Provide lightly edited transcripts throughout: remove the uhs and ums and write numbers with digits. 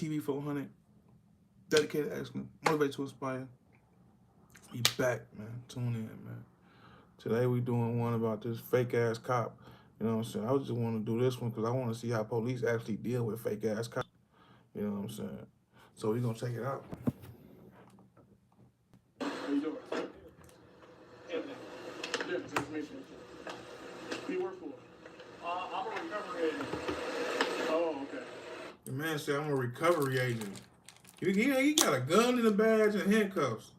TV 400. Dedicated excellence. Motivate to inspire. We back, man. Tune in, man. Today we doing one about this fake ass cop. You know what I'm saying? I just want to do this one because I want to see how police actually deal with fake ass cops. You know what I'm saying? So we gonna check it out. How you doing? Anthony. Yeah, it's information. Who you work for? I'm a recovery agent. Oh, okay. The man said I'm a recovery agent. He got a gun in a badge and handcuffs.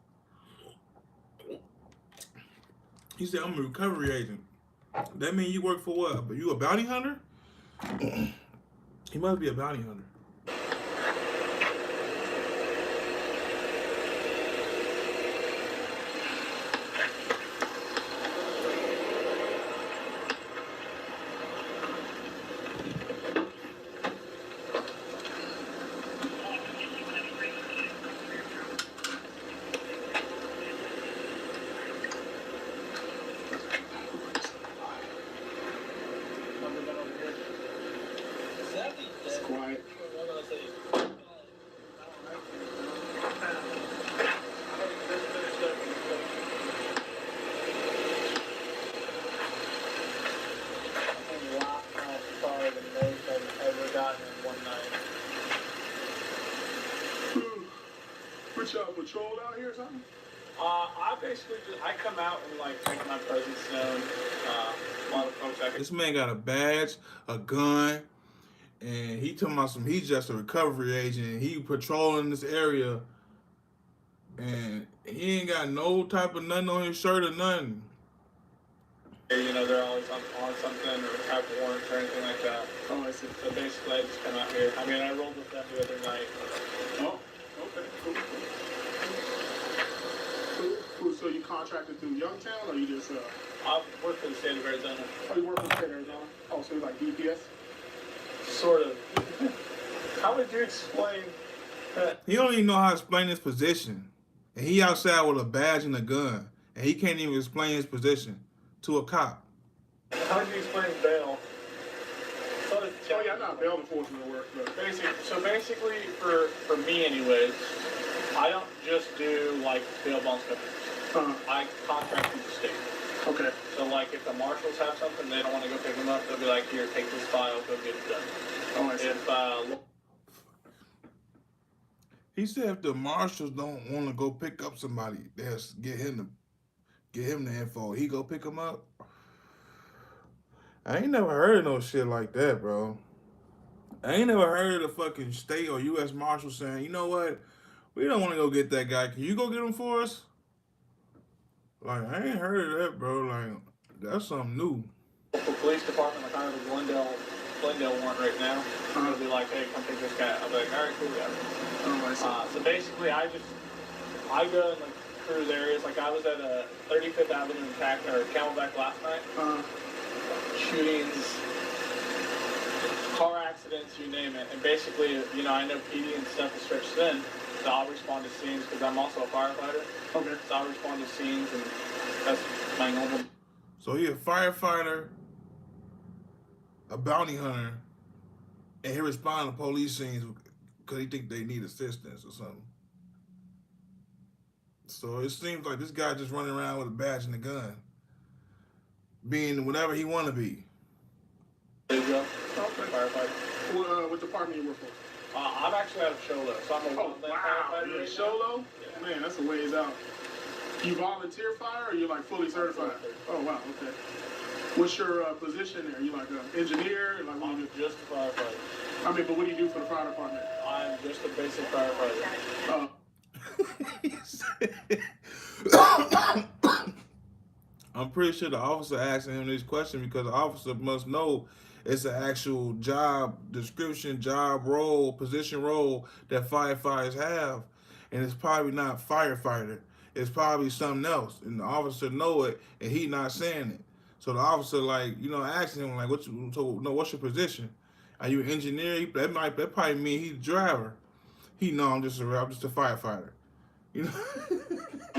He said I'm a recovery agent. That mean you work for what? But you a bounty hunter? He must be a bounty hunter. It's quiet. Put y'all patrol out here or something? I basically I come out and like make my presence known. A lot of folks This man got a badge, a gun, and he talking about he's just a recovery agent. He patrolling this area, and he ain't got no type of nothing on his shirt or nothing. you know, they're always on something or have warrants or anything like that. Oh, I see. So basically, I just come out here. I mean, I rolled with them the other night. Oh, okay, cool. So you contracted through Youngtown, or you just, I work for the state of Arizona. Oh, you work for the state of Arizona? Oh, so you're like DPS? Sort of. How would you explain that? He don't even know how to explain his position, and he outside with a badge and a gun, and he can't even explain his position to a cop. How would you explain bail? Oh, yeah, I'm not bail enforcement work, but... Basically, for me anyways, I don't just do, like, bail bonds coverage. I contract with the state. Okay. So, like, if the marshals have something, they don't want to go pick them up, they'll be like, here, take this file, go get it done. Oh, I see. He said if the marshals don't want to go pick up somebody, they'll get him the info. He go pick him up. I ain't never heard of no shit like that, bro. I ain't never heard of the fucking state or U.S. Marshal saying, you know what, we don't want to go get that guy. Can you go get him for us? Like, I ain't heard of that, bro. Like, that's something new. The police department, like, I have a Glendale warrant right now. I'm gonna be like, hey, come take this guy. I'll be like, all right, cool, got it. Oh, I see. So basically, I go and like cruise areas. Like I was at 35th Avenue in Camelback last night. Shootings, car accidents, you name it. And basically, you know, I know PD and stuff is stretched thin, so I'll respond to scenes because I'm also a firefighter. Okay. So I'll respond to scenes, and that's my normal. So he a firefighter, a bounty hunter, and he respond to police scenes because he think they need assistance or something. So it seems like this guy just running around with a badge and a gun, being whatever he want to be. There you go. Okay. Firefighter. What department you work for? I'm actually out of Sholo, so I'm a Oh, wildland wow. firefighter. You're in right Sholo? now. Yeah. Man, that's a ways out. You volunteer fire, or you like fully certified? Oh, wow, okay. What's your position there? You like an engineer? Like, what do you I'm do? just a firefighter. I mean, but what do you do for the fire department? I'm just a basic firefighter. I'm pretty sure the officer asking him this question because the officer must know it's an actual job description, job role, position role that firefighters have. And it's probably not firefighter. It's probably something else. And the officer know it and he not saying it. So the officer, like, you know, asking him, like, what's your position? Are you an engineer? That probably mean he's a driver. He know I'm just a firefighter. You know?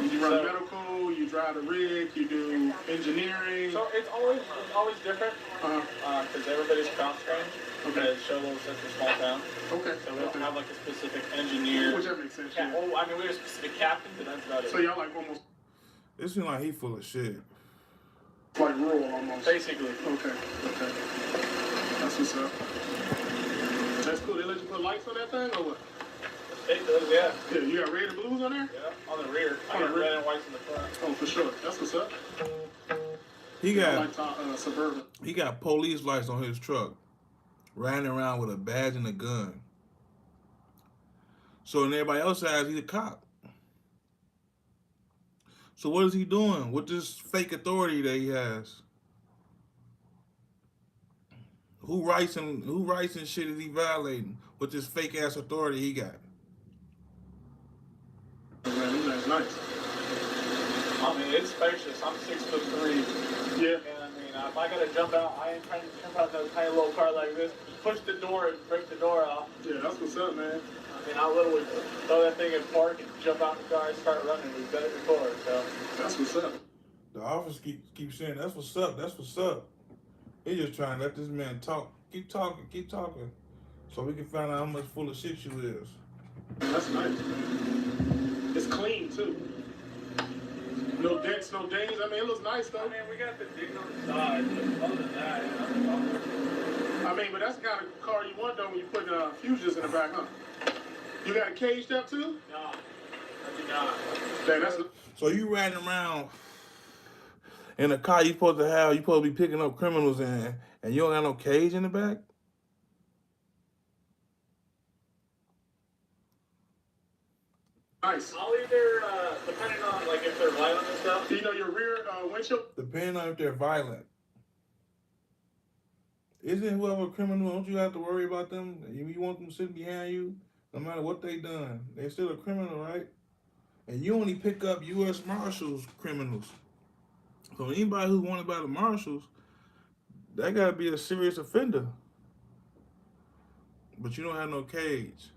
You run medical, you drive the rig, you do engineering. So it's always different because everybody's cross trained. Okay. Showlo's such a small town. Okay. So we don't have like a specific engineer. Which that makes sense. Yeah. Oh, I mean, we have a specific captain, but that's about it. So y'all like almost It seems like he full of shit. like rural almost. Basically. Okay. That's what's up. That's cool. They let you put lights on that thing or what? It does, yeah. Yeah, you got red and blues on there? Yeah, on the rear. I On the got rear. red and whites in the front. Oh, for sure. That's what's up. He I got like Suburban. he got police lights on his truck, riding around with a badge and a gun. So in everybody else's eyes, he's a cop. So what is he doing with this fake authority that he has? Who rights and shit is he violating with this fake ass authority he got? Man, that's nice. I mean, it's spacious. I'm 6'3". Yeah. And I mean, if I gotta jump out, I ain't trying to jump out in a tiny little car like this. Push the door and break the door off. Yeah, that's what's up, man. I mean, I literally throw that thing in park and jump out in the car and start running. We've done it before, so. That's what's up. The officer keep saying, that's what's up, that's what's up. He just trying to let this man talk. Keep talking. So we can find out how much full of shit you is. That's nice, man. It's clean, too. No dents, no dings. I mean, it looks nice, I though. mean, we got the ding on the side, but other than that, I mean, but that's the kind of car you want, though, when you put fuses in the back, huh? You got it caged up, too? no, I do not. Dang, that's So you riding around in a car you supposed to be picking up criminals in, and you don't got no cage in the back? nice. I'll either, depending on, like, if they're violent and stuff. You know, your rear windshield? Depending on if they're violent. Isn't whoever criminal, don't you have to worry about them? You want them sitting behind you, no matter what they done. They're still a criminal, right? And you only pick up U.S. Marshals criminals. So anybody who's wanted by the Marshals, that gotta be a serious offender. But you don't have no cage.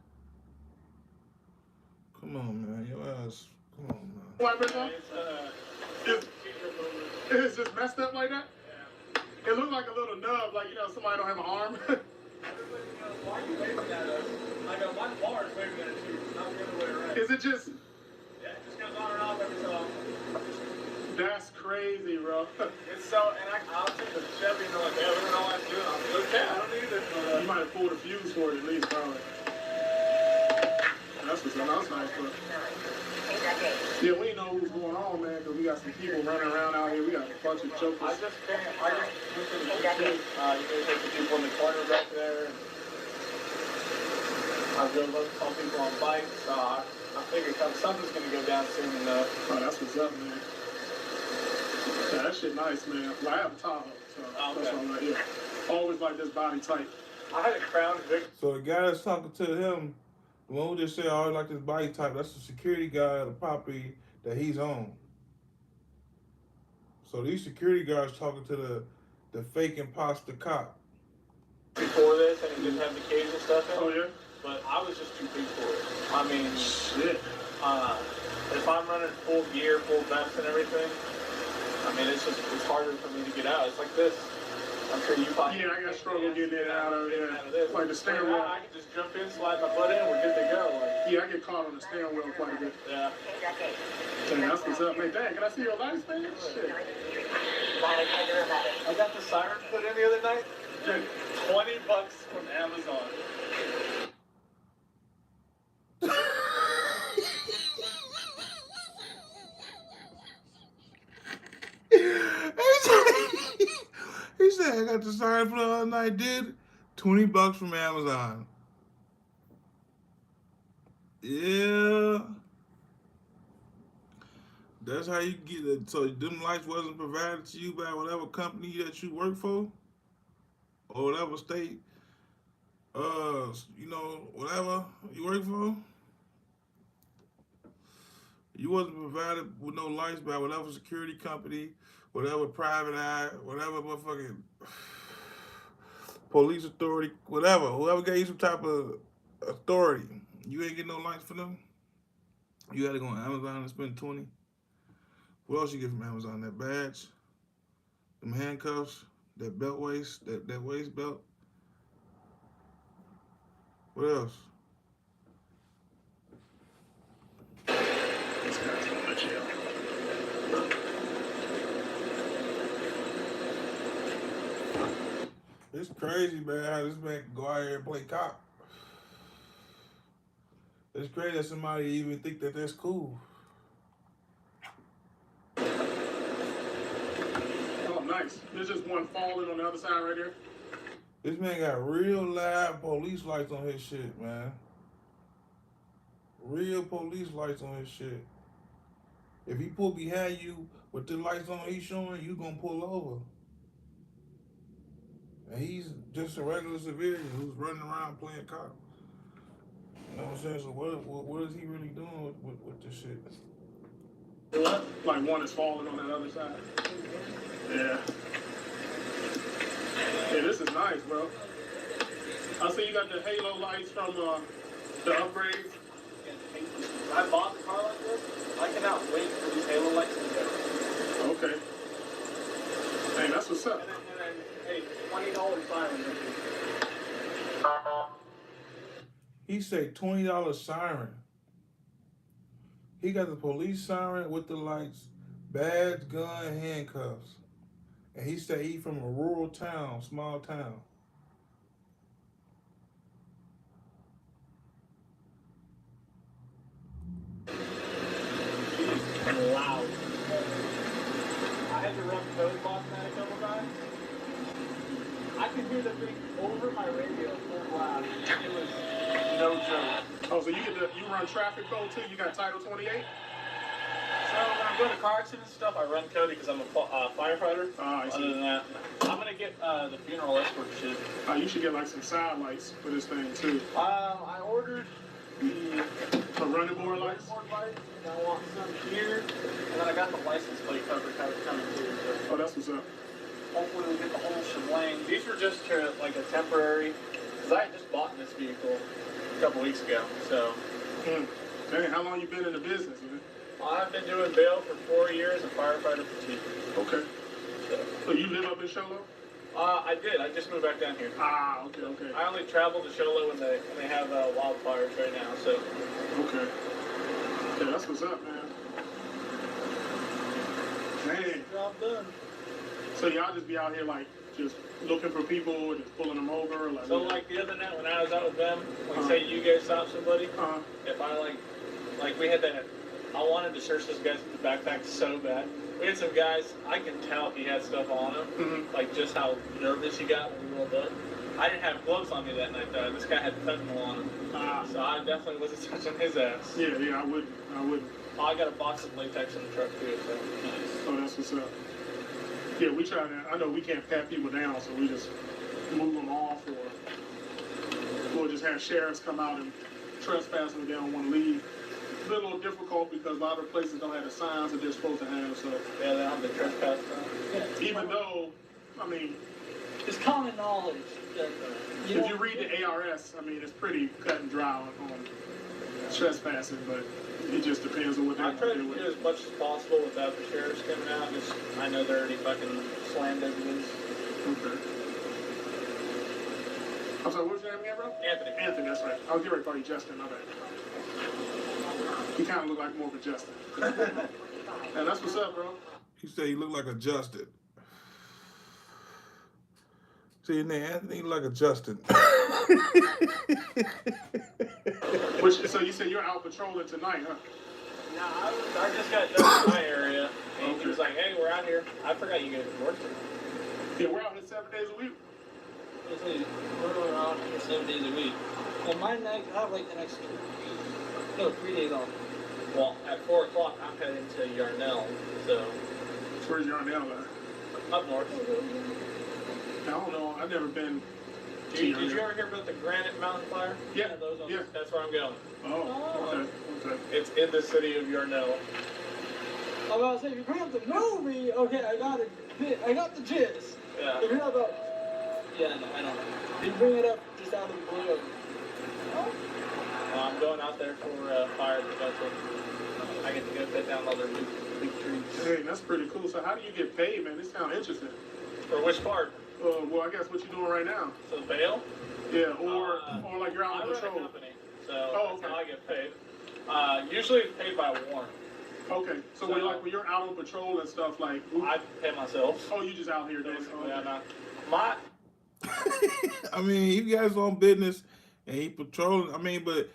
Come on, man. Your ass, come on, man. What, man? It's, It's just messed up like that? yeah. It looked like a little nub, like, somebody don't have an arm. Everybody, why are you waving at us? I go, my bar is waving at you, not the other way around. Is it just... Yeah, it just comes on and off every so often. That's crazy, bro. It's so, and I'll take the Chevy and they're like, yeah, we don't know what to do. I'm like, okay, I don't need this. You might have pulled a fuse for it at least, probably. That's what's up. That's nice, bro. Yeah, we didn't know what was going on, man, because we got some people running around out here. We got a bunch of I jokers. just went to the street. You can take the people in the corner back there. I drove up, saw people on bikes. I figured something's going to go down soon enough. Oh, that's what's up, man. Yeah, that shit nice, man. Well, I have a Tahoe, so that's what I'm like, yeah. Always like this body type. I had a Crown Vic. So the guy that's talking to him, the one who just said, I always like this body type, that's the security guy of the property that he's on. So these security guards talking to the fake imposter cop. Before this, and it didn't have the cage and stuff in it. Oh, yeah? But I was just too big for it. I mean, Shit. if I'm running full gear, full vest and everything, I mean, it's harder for me to get out. It's like this. I'm sure you probably... Yeah, I got struggle getting in and out of it. this. Like the steering wheel. I can just jump in, slide my butt in, we're good to go. Like, Yeah, I get caught on the steering wheel quite a bit. yeah. Dang, that's what's up, man. Dang, can I see your lights, man? Shit. I got the siren put in the other night. Dude, $20 from Amazon. He said, I got the siren for the other night, did $20 from Amazon. Yeah. That's how you get it. So them lights wasn't provided to you by whatever company that you work for? Or whatever state, whatever you work for? You wasn't provided with no lights by whatever security company, whatever private eye, whatever motherfucking police authority, whatever. Whoever gave you some type of authority, you ain't get no lights for them. You had to go on Amazon and spend $20. What else you get from Amazon? That badge, them handcuffs, that belt waist, that waist belt. What else? This guy's going to jail. It's crazy, man, how this man can go out here and play cop. It's crazy that somebody even think that that's cool. Oh, nice. There's just one falling on the other side right here. This man got real live police lights on his shit, man. Real police lights on his shit. If he pull behind you with the lights on he's showing, you gonna pull over. And he's just a regular civilian who's running around playing cop. You know what I'm saying? So what is he really doing with this shit? What? Like one is falling on that other side. Yeah. Yeah, this is nice, bro. I see you got the halo lights from the upgrades. When I bought the car like this, I cannot wait for these halo lights to go. Okay. Hey, that's what's up. And then hey, $20 siren. He said $20 siren. He got the police siren with the lights, badge, gun, handcuffs. And he said he from a rural town, small town. Loud. I had to run code last night a couple times. I could hear the thing over my radio full blast. It was no joke. Oh, so you run traffic code too? You got Title 28? So when I'm going to car accidents and stuff, I run Cody because I'm a firefighter. I see. Other than that, I'm going to get the funeral escort shit. You should get like some side lights for this thing too. I ordered the running board lights? board lights, and I want some here, and then I got the license plate cover kind of coming too. So Oh, that's what's up. hopefully we'll get the whole shebang. These were just like a temporary, because I had just bought this vehicle a couple weeks ago. So Dang, how long you been in the business, man? I've been doing bail for 4 years and firefighter for 2. Okay. So you live up in Show Low? I did. I just moved back down here. Okay. I only travel to Show Low when they have wildfires right now. So Okay. Yeah, that's what's up, man. Dang. job done. So y'all just be out here like just looking for people and just pulling them over, like. So like the other night when I was out with them, like say you guys stop somebody, if I like we had that, I wanted to search this guy's backpack so bad. We had some guys, I can tell he had stuff on him, like just how nervous he got when we rolled up. I didn't have gloves on me that night though. This guy had fentanyl on him, so I definitely wasn't touching his ass. Yeah, I wouldn't. I got a box of latex in the truck too, so nice. Oh, that's what's up. Yeah, we try to. I know we can't pat people down, so we just move them off, or we'll just have sheriffs come out and trespass when they don't want to leave. It's been a little difficult because a lot of places don't have the signs that they're supposed to have. So Yeah, they don't have the trespass even though, I mean, It's common knowledge that if you read the ARS, I mean, it's pretty cut and dry on trespassing, but it just depends on what I they're try to doing. do as much as possible without the sheriffs coming out. Just I know they're already fucking slammed as it is. Okay. I'm sorry, what was your name again, bro? Anthony. Anthony, that's right. I was getting ready to call you Justin, my bad. You kind of look like more of a Justin. And that's what's up, bro. He said he looked like a Justin. See your name, Anthony, look like a Justin. So you said you're out patrolling tonight, huh? Nah, I just got done in my area, and he was like, "Hey, we're out here." I forgot you guys were working. Yeah, we're out here 7 days a week. we're around here 7 days a week. And my next, I have like the next 3 days off. Well, at 4 o'clock, I'm heading to Yarnell, so Where's Yarnell at? up north. I don't know. I've never been to Did you Yarnell. ever hear about the Granite Mountain Fire? Yeah, those on, yeah. That's where I'm going. Oh, okay. It's in the city of Yarnell. I was about to say, if you bring up the movie, okay, I got it. I got the gist. Yeah. If you're not about, yeah, no, I don't know. You bring it up just out of the blue. I'm going out there for fire prevention. I get to go cut down all their big trees. Hey, that's pretty cool. So how do you get paid, man? This sounds interesting. For which part? Well, I guess what you're doing right now. So bail? Yeah, or like you're out I on run a patrol. company, so Oh, that's okay. how I get paid. Usually it's paid by warrant. Okay, so when you're out on patrol and stuff, like, I pay myself. oh, you just out here doing it. Basically, Okay. I'm not. My I mean, he got his own business and he patrolling. I mean, but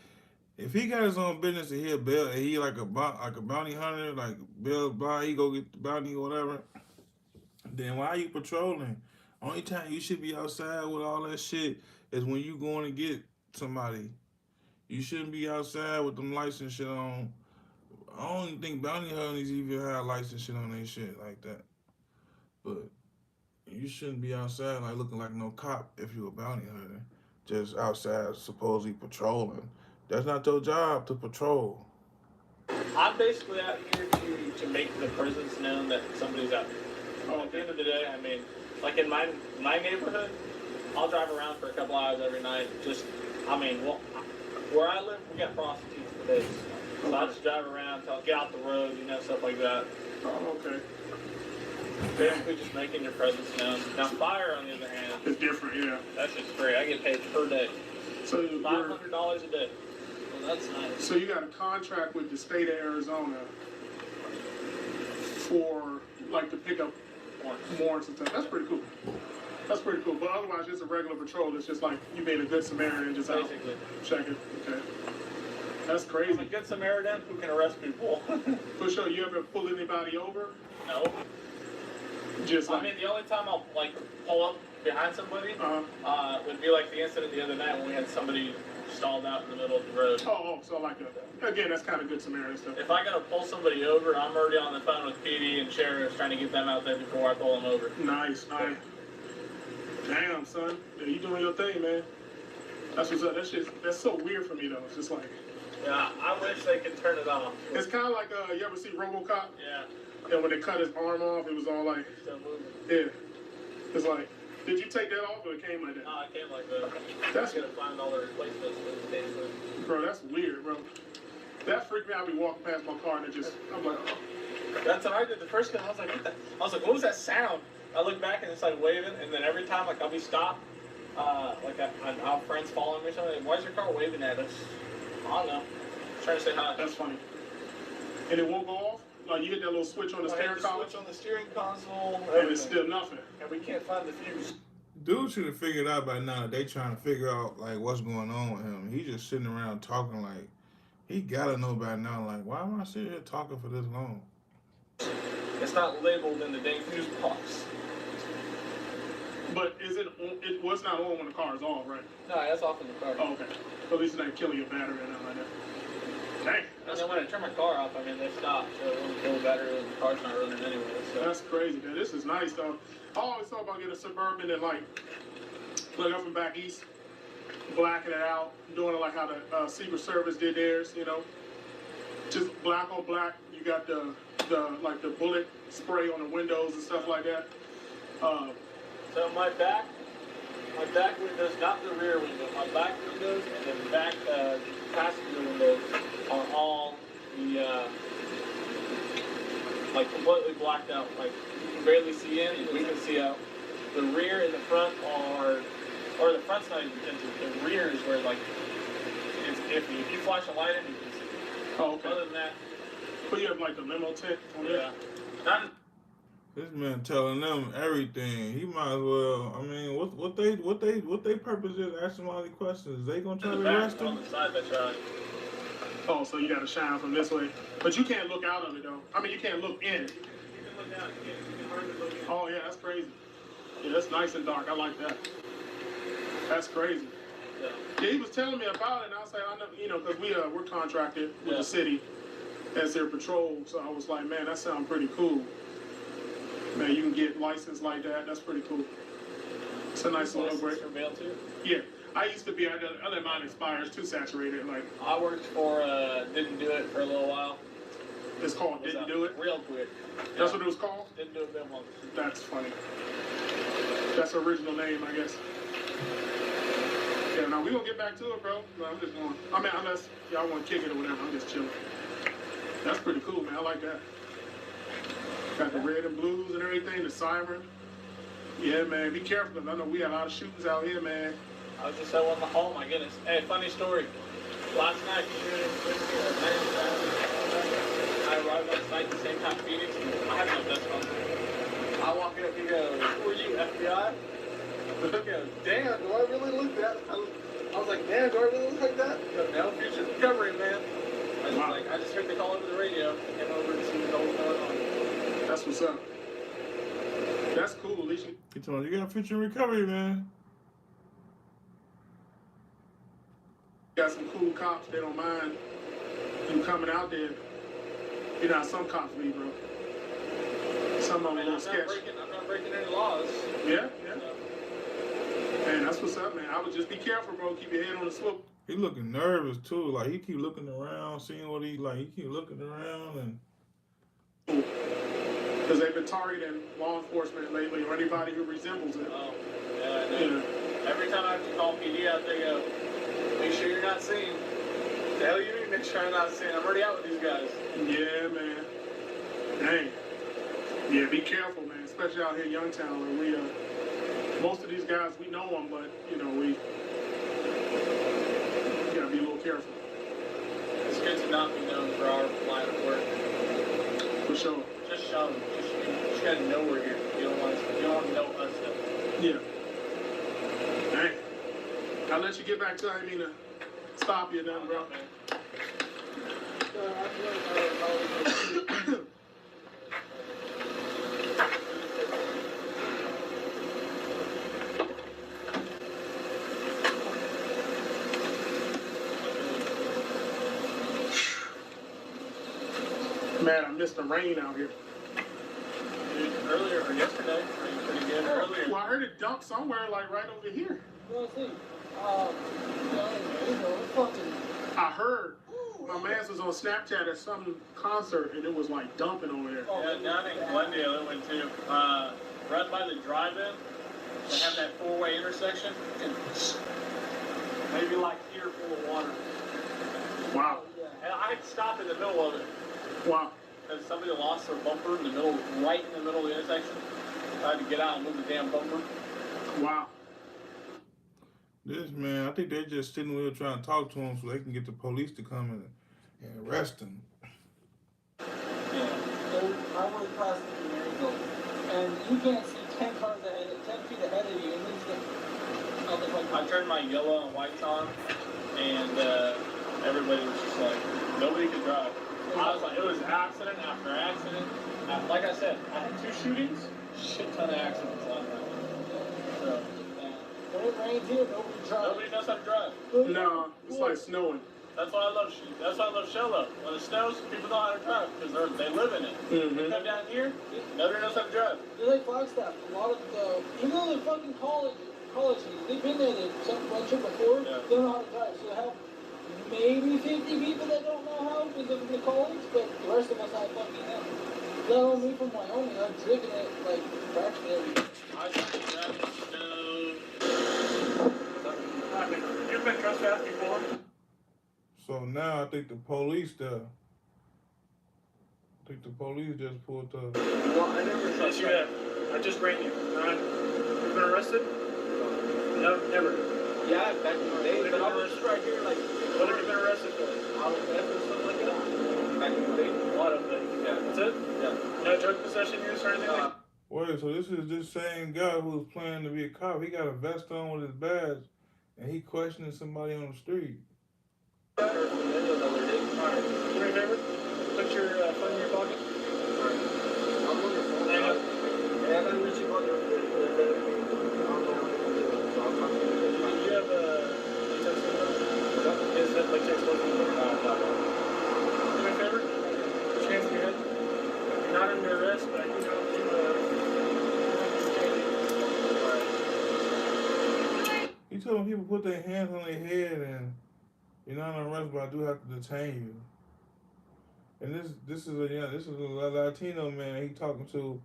if he got his own business and he a bill, and he like a bounty hunter, like Bill Bond, he go get the bounty or whatever. Then why are you patrolling? Only time you should be outside with all that shit is when you going to get somebody. You shouldn't be outside with them license shit on. I don't even think bounty hunters even have license shit on their shit like that. But you shouldn't be outside like looking like no cop if you a bounty hunter. Just outside supposedly patrolling. That's not your job to patrol. I'm basically out here to make the presence known that somebody's out here. Oh, At the end of the day, I mean, like in my neighborhood, I'll drive around for a couple hours every night. Just, I mean, well, where I live, we got prostitutes for days. So I just drive around, get out the road, stuff like that. Oh, okay. Basically just making your presence known. Now fire, on the other hand, It's different, yeah. that's just free. I get paid per day. So you're, $500 a day. Well, that's nice. so you got a contract with the state of Arizona for like to pick up warrants and stuff. That's pretty cool. That's pretty cool. But otherwise, just a regular patrol. It's just like you being a good Samaritan, just out Basically. checking. Okay. That's I'm a crazy. good Samaritan who can arrest people. For sure. You ever pull anybody over? No. Just I like. mean, the only time I'll like pull up behind somebody would be like the incident the other night when we had somebody stalled out in the middle of the road. So like again, that's kind of good Samaritan stuff. If I gotta pull somebody over, I'm already on the phone with PD and sheriffs trying to get them out there before I pull them over. Nice. Damn, son. Yeah, you doing your thing, man. That's what's up. That's so weird for me though. It's just like. Yeah, I wish they could turn it off. It's kind of like you ever see RoboCop? Yeah. And when they cut his arm off, it was all like, Still moving. yeah. It's like, did you take that off or it came like that? No, I can't like that. That's- I gotta find all the replacements for the days. Bro, that's weird, bro. That freaked me out. I be walking past my car and it just, I'm like, oh. That's what I did the first time. I was like, what was that sound? I look back and it's like waving, and then every time like I'll be stopped, I'll have friends following me or something. Why is your car waving at us? I don't know. Trying to say hi. That's funny. And it won't go off? Like you hit that little switch on the steering column? Switch on the steering console. And Everything. it's still nothing. And we can't find the fuse. Dude should have figured out by now that they trying to figure out like what's going on with him. He just sitting around talking like he gotta know by now. Like, why am I sitting here talking for this long? It's not labeled in the dang fuse box. But is it was not on when the car is off, right? No, that's off in the car. Oh, okay. So at least it ain't killing your battery or nothing like that. Dang. And then when I turn my car off, they stop, so it won't kill the battery and the car's not running anyway. So. That's crazy, man. This is nice, though. I always thought about getting a Suburban and, like I'm from back east, blacking it out, doing it like how the Secret Service did theirs, Just black on black. You got the bullet spray on the windows and stuff like that. So my back windows, not the rear window, my back windows and the back passenger windows are all the completely blacked out. Like you can barely see in, we can see out. The rear and the front or the front's not even tinted. The rear is where it's iffy. If you flash a light in, you can see. Oh, okay. Other than that, But you have like the limo tint on it. yeah. Not This man telling them everything. He might as well. I mean, what they purpose is asking all these questions. They gonna try in to the back, arrest on him? the side, that's right. Oh, so you got to shine from this way, but you can't look out of it though. I mean, you can't look in. You can look down. You can hardly look in. Oh yeah, that's crazy. Yeah, that's nice and dark. I like that. That's crazy. Yeah. Yeah, he was telling me about it, and I was like, I know, because we're contracted with Yeah. the city as their patrol. So I was like, man, that sounds pretty cool. Man, you can get licensed like that. That's pretty cool. It's a nice little License break. for mail too. Yeah, I used to be. I let mine expire. It's too saturated. Like I worked for Didn't Do It for a little while. it's called Was Didn't that Do It. Real quick. That's what it was called. Didn't Do It that long. That's funny. That's the original name, I guess. Yeah, now we gonna get back to it, bro. No, I'm just going. I mean, unless y'all want to kick it or whatever, I'm just chilling. That's pretty cool, man. I like that. Got the red and blues and everything, the siren. Yeah, man. Be careful, 'cause I know we had a lot of shootings out here, man. I was just at one. Oh my goodness! Hey, funny story. Last night, I arrived on site at the same time Phoenix. I had my vest on. I walk up, he goes, "Who are you, FBI?" He goes, "Damn, do I really look that?" I was like, "Damn, do I really look like that?" He goes, "No, future recovery, man." I just heard the call over the radio. Came over to see what was going on. That's what's up. That's cool. At least You told me you got future recovery, man. got some cool cops. They don't mind you coming out there. You know how some cops be, bro. Some of them a little sketch. I'm not breaking any laws. Yeah. Man, that's what's up, man. I would just be careful, bro. Keep your head on the swivel. He looking nervous too. Like he keep looking around, seeing what he like. He keep looking around and. Because they've been targeting law enforcement lately, or anybody who resembles it. Oh, yeah, I know. Every time I have to call PD out, they go, "Make sure you're not seen." The hell you mean, make sure I'm not seen? I'm already out with these guys. Yeah, man. Dang. Yeah, be careful, man. Especially out here in Youngtown, where most of these guys, we know them, but, we gotta be a little careful. It's good to not be known for our line of work. For sure. Just show them. You just gotta know we're here. You don't want to know us though. Yeah. Dang. I'll let you get back to it. I didn't mean to stop you, nothing, bro. Man, I missed the rain out here. Dude, earlier or yesterday, rained pretty good earlier. Well, I heard it dump somewhere, like right over here. Well, see, fucking. I heard. My man was on Snapchat at some concert, and it was like dumping over there. Yeah, down in Glendale it went to. Right by the drive-in, they have that four-way intersection, and maybe like here full of water. Wow. And I had to stop in the middle of it. Wow. Because somebody lost their bumper in the middle, right in the middle of the intersection. I had to get out and move the damn bumper. Wow. This man, I think they're just sitting there trying to talk to him so they can get the police to come and arrest him. Yeah. So I went past the Marysville, and you can't see 10 cars ahead, 10 feet ahead of you, and then I turned my yellow and whites on, and everybody was just like, nobody could drive. I was like, it was accident after accident. Like I said, I had 2 shootings, shit ton of accidents last night. So, when it rains here, nobody drives. nobody knows how to drive. No, it's like snowing. That's why I love Shelo. When it snows, people know how to drive because they live in it. Mm-hmm. Come down here, nobody knows how to drive. They're like Flagstaff. A lot of the, even though they're fucking college students, they've been there, some bunch of before, Yeah. they don't know how to drive. So they have maybe 50 people that don't know how because of the college, but the rest of us have fucking know. Let alone me from Wyoming, I've driven it like practically every day. I started driving snow. You've been trespassed before? So now I think the police just pulled up. Well, I never Yes, you have. I just ran you. You've been arrested? No, never. Yeah, back in the day, but I was just right here, like, What have you been arrested for? out of bed or something like that. Back in the day. A lot of things. Yeah. That's it? Yeah. No drug possession use or anything like that? Wait, so this is this same guy who was planning to be a cop. He got a vest on with his badge, and he questioning somebody on the street. Alright. Do me a favor? Put your phone in your pocket. Hang up. Yeah, I can reach you on your Do you have a text number? Is that like text number? Do me a favor? Put your hands on your head. You're not under arrest, but I can help you. He told people put their hands on their head and you're not on arrest, but I do have to detain you. And this is a Latino man he talking to,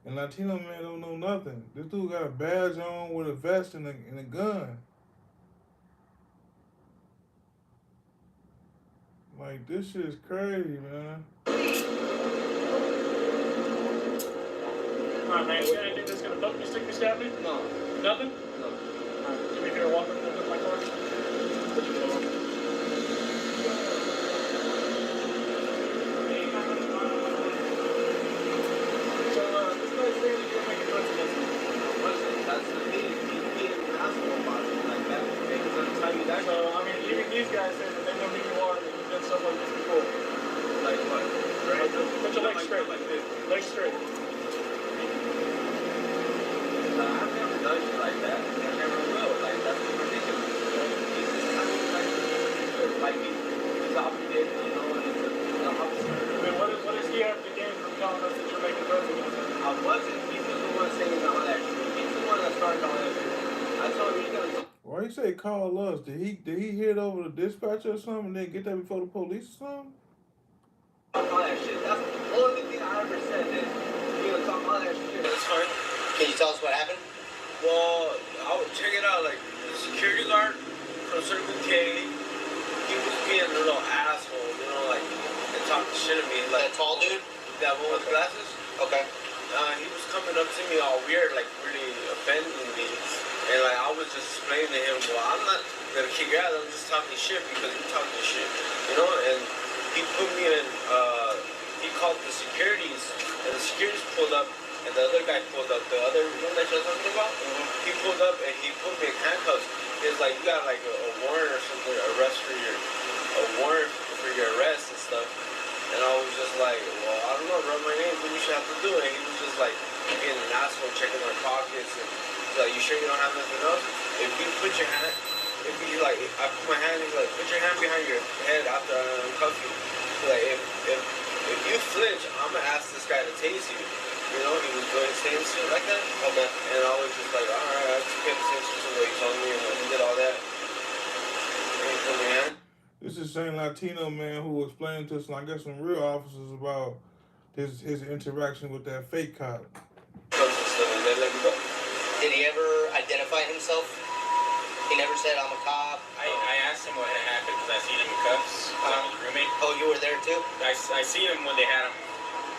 and Latino man don't know nothing. This dude got a badge on with a vest and a gun. Like, this shit is crazy, man. Alright, man. You got anything that's gonna poke me, stick me, stab me? No. Nothing? No. Alright, give me here, walk up to the this guy's saying that you're making threats against him. That's the thing. He an asshole about it. Like that. Things gonna tell you that. So, I mean, even these guys say that they know who you are and that you've done stuff like this before. Like what? Right? Put your legs straight. Like this. Legs straight. I've never done shit like that. I never will. Like that's ridiculous. He's just kind of like he's obligated, you know, and it's an officer. I mean, what does he have to gain from telling us that you're making threats against him? I wasn't. He was the one saying all that. He's the one that started all that shit. I told him he's gonna. Why you say call us? Did he hit over the dispatcher or something and then get there before the police or something? All that shit. That's the only thing I ever said is he gonna talk all that shit. That's fine. Can you tell us what happened? Well, I would check it out. Like the security guard from Circle K, he was being a little asshole, you know, like and talking shit at me. Like That tall dude? that one with the glasses. Okay. He was coming up to me all weird, like really offending me, and like I was just explaining to him, well, I'm not gonna kick your ass. I'm just talking shit because you're talking shit, you know. And he put me in. He called the securities, and the securities pulled up. And the other guy pulled up, the other one that you're talking about, he pulled up and he put me in handcuffs. It's like, you got like a warrant or something, a warrant for your arrest and stuff. And I was just like, well, I don't know, bro, my name, what you should have to do. And he was just like, being an asshole, checking my pockets. And he's like, you sure you don't have nothing else? If you put your hand, if you like, I put my hand, he's like, put your hand behind your head after I uncuff you. So like, if you flinch, I'm gonna ask this guy to tase you. You know, he was doing the same shit like that. Okay. And I was just like, alright, I just paid attention to what he told me and he did all that. And he put me in. This is the same Latino man who explained to us, I guess, some real officers about his interaction with that fake cop. And they let me go. Did he ever identify himself? He never said, I'm a cop. I asked him what had happened because I seen him in cuffs. I was a roommate. Oh, you were there too? I seen him when they had him.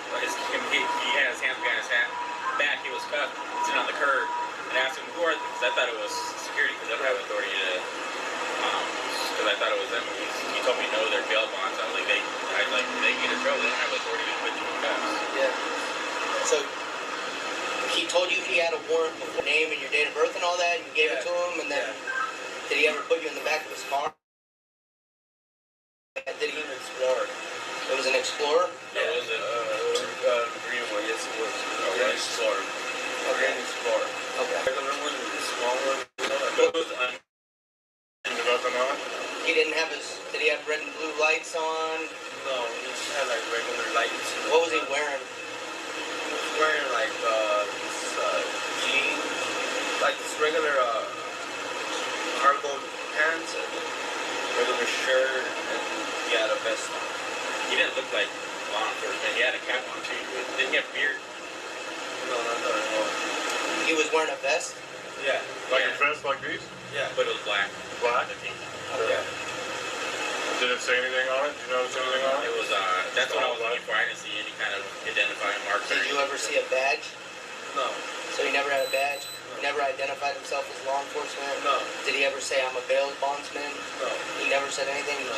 He had his hands behind his back. He was cuffed, sitting on the curb. And I asked him, who are they? Because I thought it was security because they don't have authority to. Because I thought it was them. He told me no, they're bail bonds. I was like, they get in trouble. They don't have authority to put you in cuffs. Yeah. So he told you he had a warrant before name and your date of birth and all that. You gave it to him, and then did he ever put you in the back of his car? Did he? An Explorer. It was an Explorer. Yeah, it was a Green one, yes it was. a red Explorer. A green Explorer. Okay. The other one, the small one, you know, It was nothing on. He didn't have his. Did he have red and blue lights on? no, he just had like regular lights. What was he wearing? He was wearing like this jeans, like this regular cargo pants and regular shirt, and he had a vest on. He didn't look like law enforcement. He had a cap on too. Didn't he have a beard? No, not that I know. He was wearing a vest. Yeah, Like a vest like these? yeah, But it was black. Black? yeah. Did it say anything on it? Did you notice anything on It it? was, that's what I was looking for. I didn't see any kind of identifying marks. Did you ever see a badge? No, So he never had a badge. He never identified himself as law enforcement. no, Did he ever say I'm a bail bondsman? no. He never said anything. No.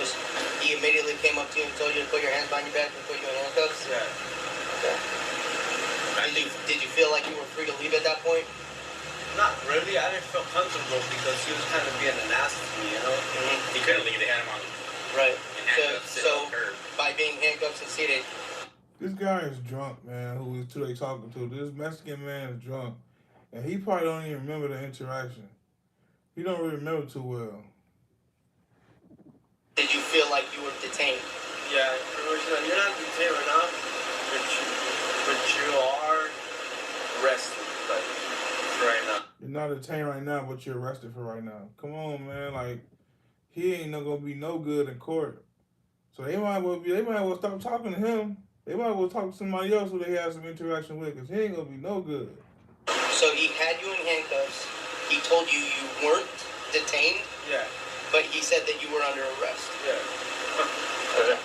He immediately came up to you and told you to put your hands behind your back and put you in handcuffs. Yeah. Okay. Did you feel like you were free to leave at that point? Not really. I didn't feel comfortable because he was kind of being an ass to me, you know? He couldn't leave. They had him on Right. in handcuffs sitting on So the curb. by being handcuffed and seated, This guy is drunk, man, who they talking to. This Mexican man is drunk. And he probably don't even remember the interaction. He don't really remember too well. did you feel like you were detained? Yeah, pretty much. You're not detained right now, but you are arrested, like, right now. You're not detained right now, but you're arrested for right now. Come on, man. Like, he ain't gonna be no good in court. So they might well stop talking to him. They might well talk to somebody else who they have some interaction with, because he ain't gonna be no good. So he had you in handcuffs. He told you you weren't detained, Yeah, but he said that you were under arrest. yeah. Okay.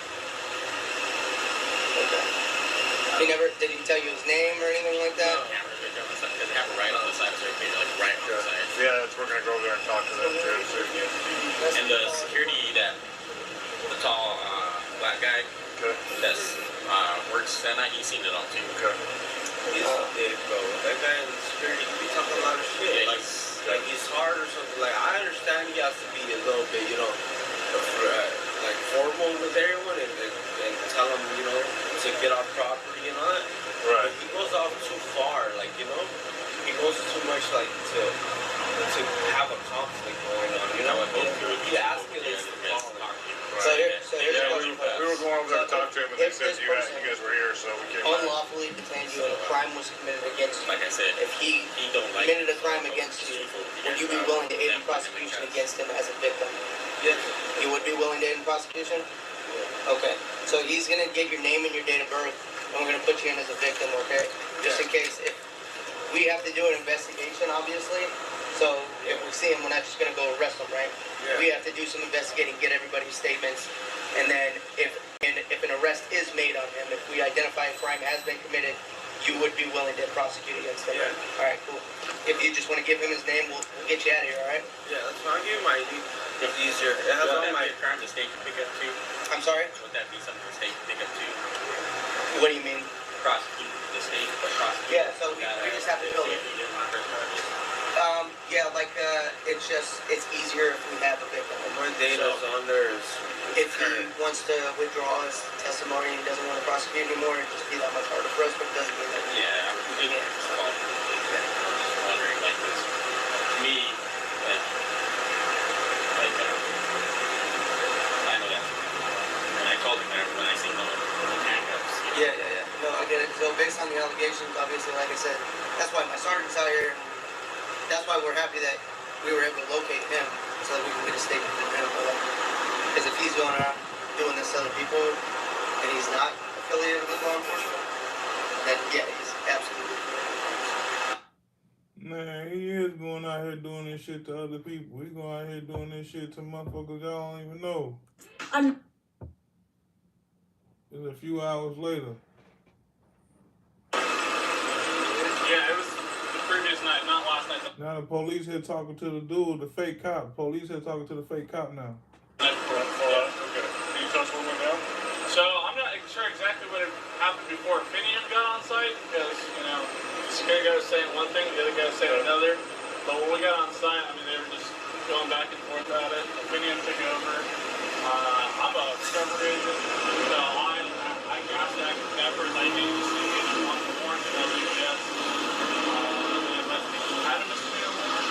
Did he tell you his name or anything like that? Cameras right there on the side. Because they have it right on the side of their page, like right on the side. Yeah, we're gonna go over there and talk to them too. And the security the tall black guy that's works that night, he's seen it all too. Okay. He's a dick, bro. That guy in the security, he talking a lot of shit. Yeah, like he's hard or something. Like, I understand he has to be a little bit, you know, like formal with everyone and tell them, you know, to get off property and all that. Right. But he goes off too far, like, you know, he goes too much, like, to have a conflict going on, you know. He escalates the conflict. So here's Yeah, the we question. were going over there to talk to him, and they If said this you person guys were here, so we came back. unlawfully detained you and a crime was committed against you, Like I said, if he don't like committed a crime against you, would you be willing to aid in prosecution against him as a victim? Yes. You would be willing to aid in prosecution? Okay. So he's gonna get your name and your date of birth, and we're gonna put you in as a victim, okay? Just in case if we have to do an investigation, obviously. So if we see him, we're not just gonna go arrest him, right? Yeah. We have to do some investigating, get everybody's statements, and then if an arrest is made on him, if we identify a crime has been committed, you would be willing to prosecute against him. Yeah. All right, cool. If you just want to give him his name, we'll get you out of here. All right? Yeah, that's fine. I'll give you my ID. It's easier. It has would all that my. be a crime the state can pick up too? I'm sorry. Would that be something the state can pick up too? What do you mean? Prosecute the state, but prosecute. Yeah. So we just have to build it. Yeah, like it's easier if we have a victim. My data's on there. If he wants to withdraw his testimony and doesn't want to prosecute anymore, it'd just be that much harder for us. But it doesn't mean that. Yeah, I'm just wondering, like this. To me, I know that. And I told him when I seen the handcuffs. Yeah. No, I get it. So based on the allegations, obviously, like I said, that's why my sergeant's out here. That's why we're happy that we were able to locate him so that we can get a statement from him. Because if he's going around doing this to other people and he's not affiliated with law enforcement, then yeah, he's absolutely. Man, he is going out here doing this shit to other people. He's going out here doing this shit to motherfuckers y'all don't even know. It's a few hours later. Yeah, it was the previous night, not last night. Now the police here talking to the dude, the fake cop. Police here talking to the fake cop now. The night before. Okay. Can you tell us what went down? So I'm not sure exactly what had happened before Finian got on site because, you know, the security guy was saying one thing, the other guy was saying another. But when we got on site, I mean, they were just going back and forth about it. Finian took over. I'm a discovery agent. So I got that effort. I need to see it on the warrant and other yes. Had a misdemeanor warrant.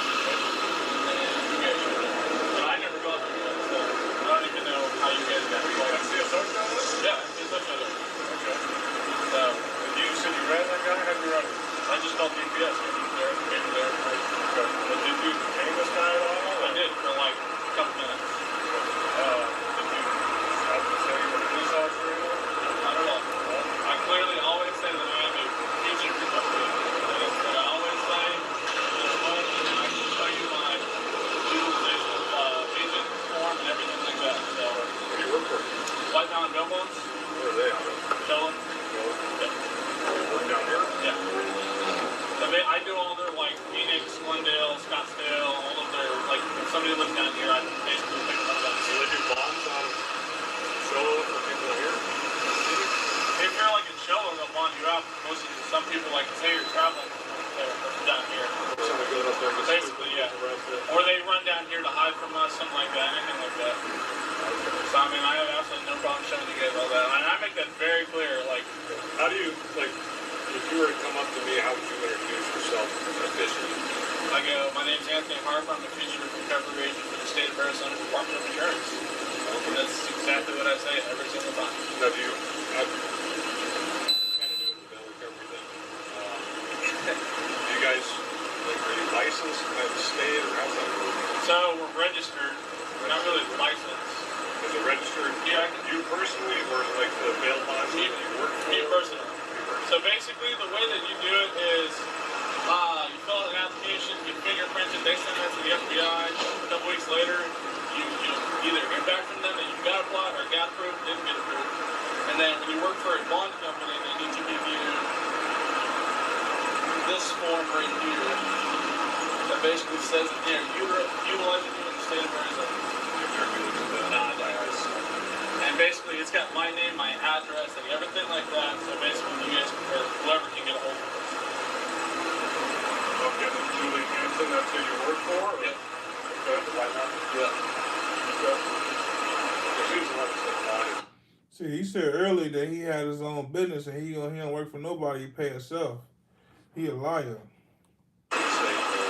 But I never got there yet, so I don't even know how you guys got it. That's CSO guy? Yeah, it's such a. Okay. So You said you ran that guy? How'd you run him? I just called DPS. Came there. Okay. But did you detain this guy at all? I did for like a couple minutes. Did you have to say you were a police officer anymore? Not at all. I clearly always say that I am a fugitive recovery. That is what I always say. This one, and I can show you my utilization agent form and everything like that. So, Who do you work for? White Mountain Gun Bones, Where are they out of? Sheldon. You work down here? Yeah. So I do all their like Phoenix, Glendale, Scottsdale, all of their like if somebody lives down here, I basically pick them up. So they do bonds on solo for people here? If you're like in Show, they'll bond you out. Some people like say you're traveling down here. Somebody goes up there and gets Basically, yeah. Or they run down here to hide from us, something like that, anything like that. So I mean, I have absolutely no problem showing you guys all that. And I make that very clear. Like, How do you, like, if you were to come up to me, how would you introduce yourself officially? I go, my name's Anthony Harper. I'm the fugitive recovery agent for the state of Arizona Department of Insurance. And that's exactly what I say every single time. Now, do you, I kind of doing the bail recovery thing. Do you guys, like, are you licensed by the state, or how's that work? So we're registered. We're not really licensed. Is it registered you personally, or is it like the bail bonds that you work for? Me personally. So basically, the way that you do it is you fill out an application, you fingerprint it, they send that to the FBI. A couple weeks later, you either hear back from them that you got applied or got approved, didn't get approved. And then when you work for a bond company, they need to give you this form right here that basically says that they're utilizing you in the state of Arizona. And basically, it's got my name, my address, and everything like that. So basically, you guys, or whoever can get a hold of us. Okay, Julie Hanson, that's who you work for? Or? Yep. Okay, right now? Yeah. Okay. She's the one that said mine. See, he said earlier that he had his own business and he don't work for nobody. He pay himself. He a liar.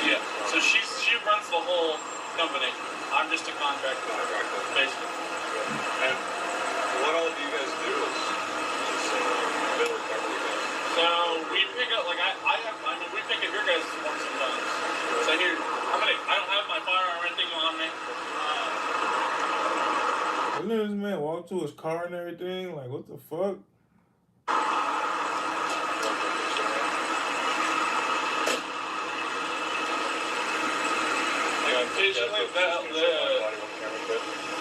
Yeah. So she runs the whole company. I'm just a contractor, basically. And what all do you guys do is bill recovery? So we pick up, like we pick up your guys' work sometimes. So here, I don't have my firearm or anything on me. Didn't this man walk to his car and everything? Like, what the fuck? Occasionally,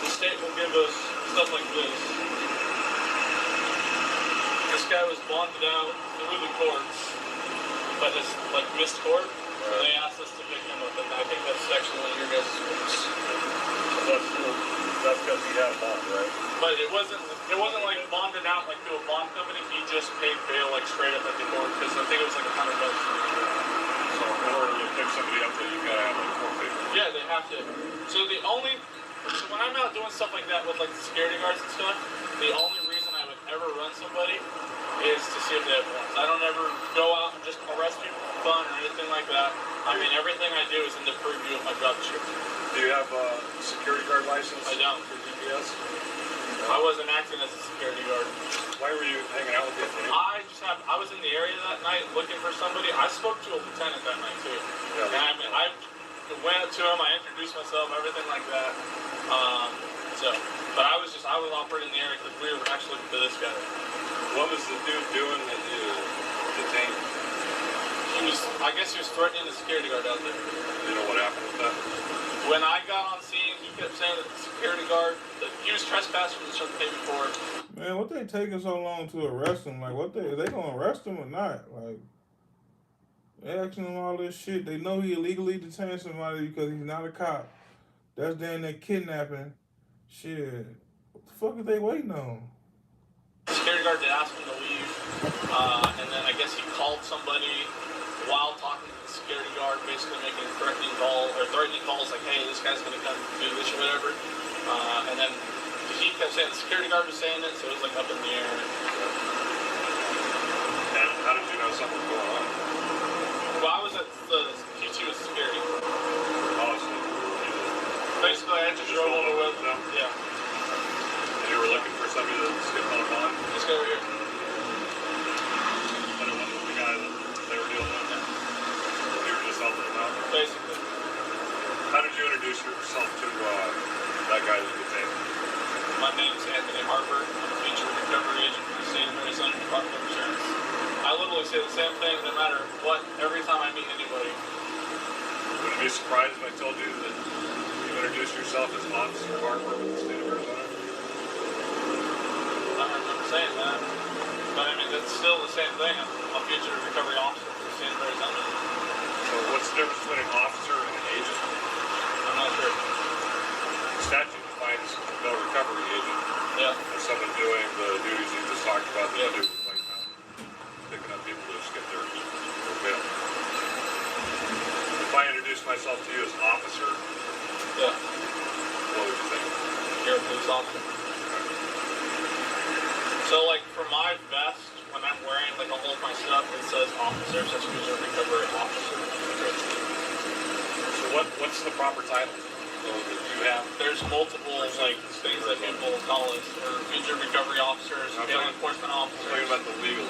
the state will give us stuff like this. This guy was bonded out through the courts, but it's like missed court. So they asked us to pick him up, and I think that's actually one of your guys' courts. That's because he had a bond, right? But it wasn't like bonded out like to a bond company. He just paid bail like straight up at the court because I think it was like $100. So in order to pick somebody up, you gotta have like court paper. Yeah, they have to. So when I'm out doing stuff like that with like the security guards and stuff, the only reason I would ever run somebody is to see if they have warrants. I don't ever go out and just arrest people for fun or anything like that. I mean, everything I do is in the purview of my job description. Do you have a security guard license? I don't. For DPS? I wasn't acting as a security guard. Why were you hanging out with the FAA? I was in the area that night looking for somebody. I spoke to a lieutenant that night too. Yeah. And I mean, I went up to him, I introduced myself, everything like that. But I was operating in the area because we were actually looking for this guy. What was the dude doing that you detained? I guess he was threatening the security guard out there. You know what happened with that? When I got on scene, he kept saying that the security guard, that he was trespassing from the shut the day before. Man, what they taking so long to arrest him? Like, they gonna arrest him or not? Like, they asking him all this shit. They know he illegally detained somebody because he's not a cop. That's damn near kidnapping. Shit. What the fuck are they waiting on? The security guard did ask him to leave, and then I guess he called somebody while talking to the security guard, basically making threatening calls, like, hey, this guy's gonna come do this or whatever. And then he kept saying the security guard was saying it, so it was like up in the air. And how did you know something was going on? Well, I was at the Q2 with security. Oh, so Basically, I just drove over with them. Yeah. And you were looking for somebody to skip on a bond? Let's go over here. But it wasn't the guy that they were dealing with? You were just helping them out? Basically. How did you introduce yourself to that guy that you detained? My name's Anthony Harper. I'm a future recovery agent for the state of Arizona Department of Insurance. I literally say the same thing no matter what, every time I meet anybody. Would you be surprised if I told you that you introduced yourself as Officer Harper with the state of Arizona? I don't remember saying that. But I mean, that's still the same thing. I'm a future recovery officer for the state of Arizona. So what's the difference between an officer and an agent? I'm not sure. The statute defines a recovery agent Yeah. as someone doing the duties you just talked about that you do right now. Picking up people to skip their bail. If I introduced myself to you as officer, Yeah. what would you think? You're a police officer. So, like, for my vest, when I'm wearing, like, all of my stuff, it says officer, such as a recovery officer. So what's the proper title that you have? There's multiple, like, things that people call us, or future recovery officers, bail enforcement I'm talking officers, about the legal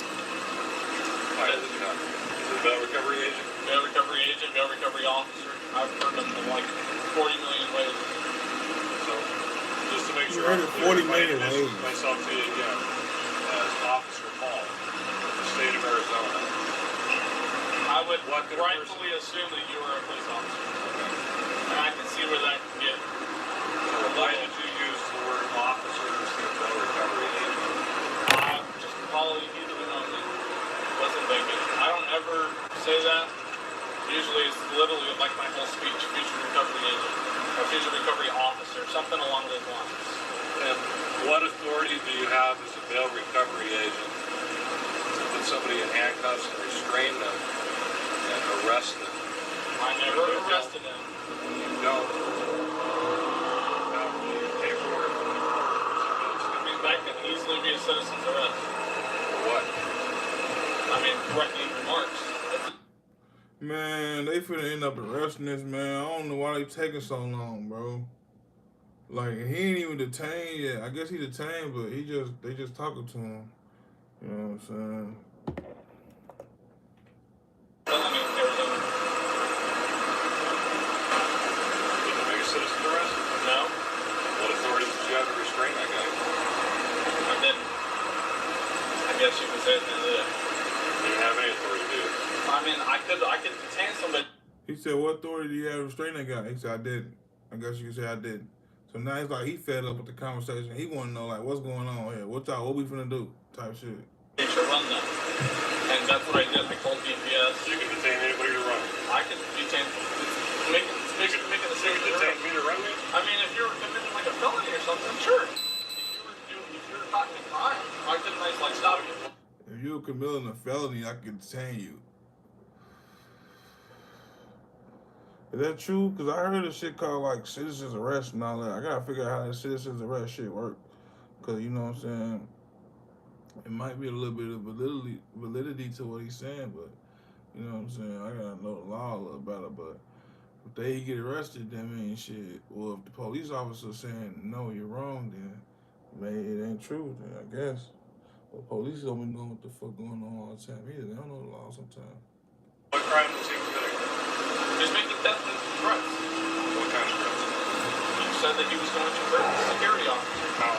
title that you have. Is it bail recovery agent? bail recovery officer. I've heard them in, like, 40 million ways. So, just to make You sure heard I'm it clear, 40 if I million introduce ways. myself to you again as Officer Paul, the state of Arizona. I would What could a rightfully assume that you are a police officer. And I can see where that can get. So why did you use the word officer instead of bail recovery agent? Just probably heat of the moment. Wasn't thinking. I don't ever say that Usually it's literally like my whole speech, future recovery agent, or future recovery officer, something along those lines. And what authority do you have as a bail recovery agent to put somebody in handcuffs and restrain them and arrest them? I never arrested him. You don't. Now, you pay for it. I mean, that could easily be a citizen's arrest. For what? I mean, threatening remarks. Man, they finna end up arresting this man. I don't know why they taking so long, bro. Like, he ain't even detained yet. I guess he detained, but they just talking to him. You know what I'm saying? I mean, everything. Did they make a citizen arrest? No, What authority did you have to restrain that guy? I didn't. I guess you could say at the end of the day. You didn't have any authority, do you? I mean, I could detain somebody. He said, what authority do you have to restrain that guy? He said, I didn't. I guess you could say I didn't. So now he's like, he fed up with the conversation. He want to know, like, what's going on here? What we finna do? Type shit. You should run them. And that's what I did. I called DPS. You can detain anybody to run. I can detain. Making the You same can detain me to run me? I mean, if you were committing like a felony or something, sure. If you were caught in a crime, I couldn't like stop you. If you were committing a felony, I could detain you. Is that true? Because I heard a shit called, like, citizen's arrest and all that. I gotta figure out how that citizen's arrest shit work. Because, you know what I'm saying? It might be a little bit of validity to what he's saying, but, you know what I'm saying? I gotta know the law a little better, but if they get arrested, that means shit. Well, if the police officer saying, no, you're wrong, then maybe it ain't true, then I guess. But police don't be knowing what the fuck going on all the time either. They don't know the law sometimes. What crime was he committing? Just making death threats. What kind of threats? He said that he was going to hurt the security officer. How?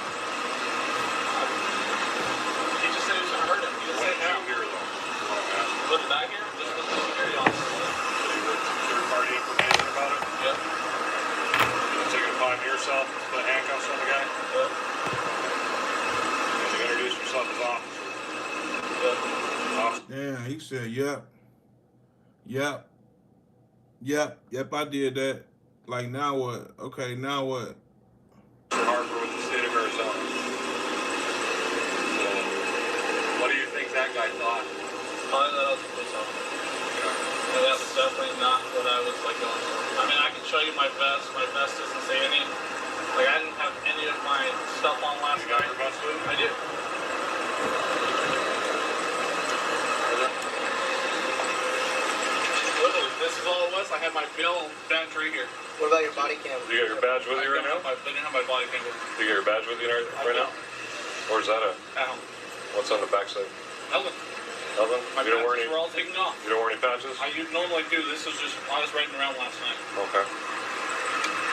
He just said he was going to hurt him. He didn't When say did how. you hear though? What I'm asking. What did I hear? Just the security officer. Did you get third party information about it? Yep. You take it upon yourself to put handcuffs on the guy? Yep. And you introduce yourself as officer. Yep. Officer. Damn, he said, yep, I did that. Like, now what? Okay, now what? Harper with the state of Arizona. So, what do you think that guy thought? Probably that I was a police officer. And that was definitely not what I was like going for. I mean, I can show you my vest. My vest doesn't say any. Like, I didn't have any of my stuff on last You got night. your vest with you? I do. Literally, this is all it was. I had my bill badge right here. What about your body cam? Do you got your badge with you right now? I didn't have my body cam with me. Do you got your badge with you right now? Where's that at? At home. What's on the backside? Nothing. Nothing? My You don't wear patches any? were all taken off. You don't wear any patches? I normally do. This was just, I was riding around last night. Okay.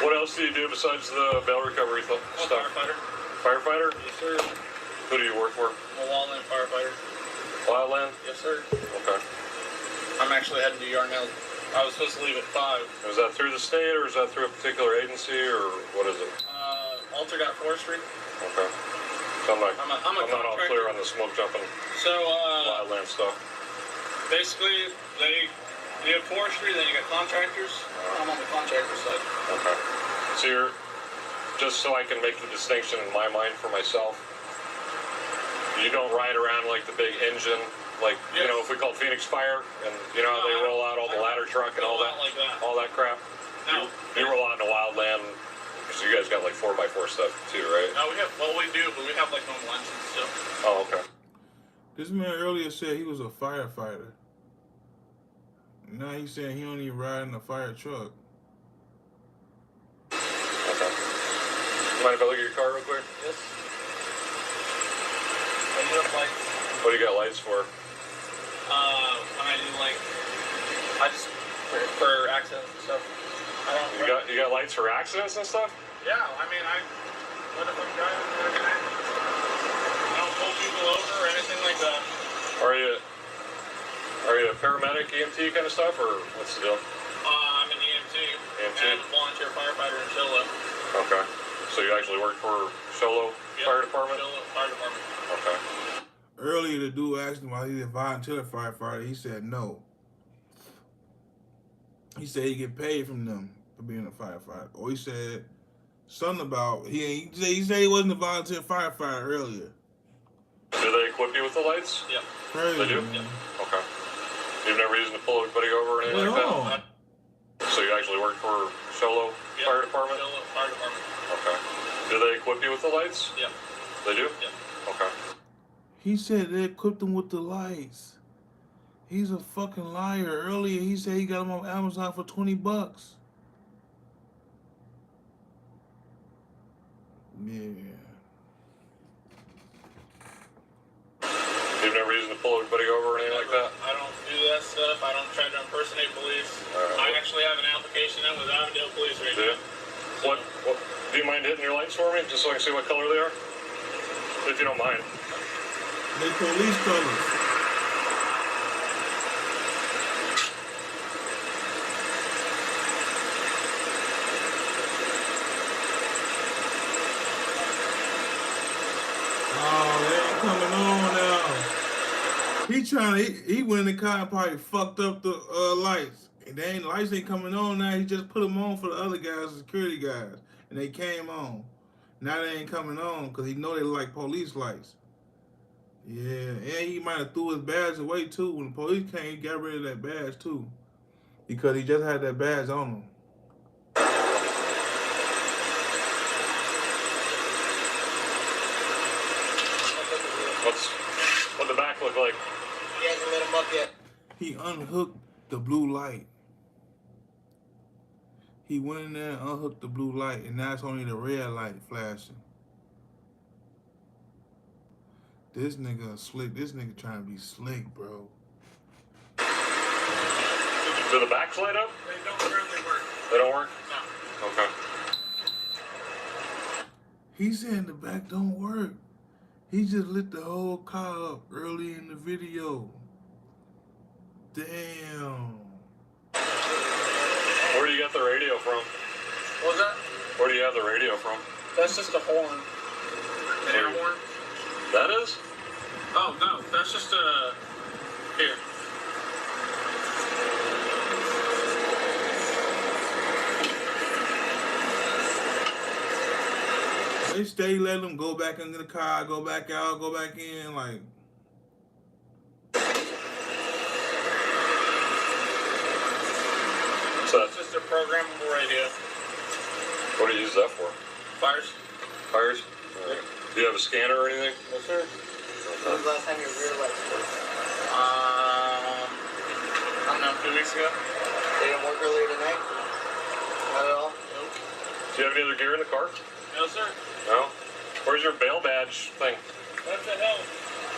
What else do you do besides the bail recovery I'm a stuff? firefighter. Firefighter? Yes, sir. Who do you work for? I'm a wildland firefighter. Wildland? Yes, sir. Okay. I'm actually heading to Yarnell. I was supposed to leave at 5. Is that through the state or is that through a particular agency or what is it? Alter Forestry. Okay. So I'm not I'm a all contractor. clear on the smoke jumping So, wildland stuff. basically, you have forestry, then you got contractors. I'm on the contractor side. Okay. So you're, just so I can make the distinction in my mind for myself, you don't ride around like the big engine, like, you know, if we call Phoenix Fire, and you know how they roll out all the ladder truck and all that, Like that. all that crap? No. You roll out in the wildland, because you guys got like 4x4 stuff too, right? No, we do, but we have like home lines and stuff. Oh, okay. This man earlier said he was a firefighter. Now he's saying he don't even ride in a fire truck. Okay. Mind if I look at your car real quick? Yes. I need up lights. What do you got lights for? I do like, I just, for accidents and stuff. I don't. You got lights for accidents and stuff? Yeah, I mean, what if I'm driving and I can I don't pull people over or anything like that. Are you a paramedic, EMT kind of stuff, or what's the deal? I'm an EMT. And volunteer firefighter in Sholo. Okay. So you actually work for Sholo Fire Department? Sholo Fire Department. Okay. Earlier, the dude asked him why he's a volunteer firefighter. He said no. He said he get paid from them for being a firefighter. Or he said something about he said he wasn't a volunteer firefighter earlier. Do they equip you with the lights? Yeah. Crazy. They do? Man. Okay. You've never used to pull everybody over or anything like that? So you actually work for Sholo Fire Department? Sholo Fire Department. Okay. Do they equip you with the lights? Yeah. They do? Yeah. Okay. He said they equipped him with the lights. He's a fucking liar. Earlier he said he got them on Amazon for $20. Yeah. You've never used to pull everybody over or anything like that? I don't do that stuff. I don't try to impersonate police. I actually have an application in with Avondale Police right Do you? now. What? Do you mind hitting your lights for me, just so I can see what color they are? If you don't mind. They police colors. He went in the car and probably fucked up the lights. And lights ain't coming on now. He just put them on for the other guys, the security guys. And they came on. Now they ain't coming on because he know they like police lights. Yeah, and he might have threw his badge away too. When the police came, he got rid of that badge too. Because he just had that badge on him. What the back look like? He hasn't lit him up yet. He unhooked the blue light. He went in there and unhooked the blue light, and now it's only the red light flashing. This nigga slick. This nigga trying to be slick, bro. Do the backs light up? They don't currently work. They don't work? No. Okay. He saying the back don't work. He just lit the whole car up early in the video. Damn. Where do you get the radio from? What was that? Where do you have the radio from? That's just a horn. An air horn? That is? Oh, no. That's just a... Here. They stay letting them go back into the car, go back out, go back in, like. So It's just a programmable radio. what do you use that for? Fires? Fires? Alright. Do you have a scanner or anything? Yes, sir. When was the last time your rear lights worked? I don't know, 2 weeks ago? They didn't work earlier tonight? Not at all? Nope. Do you have any other gear in the car? No, sir. No? Where's your bail badge thing? That's at home.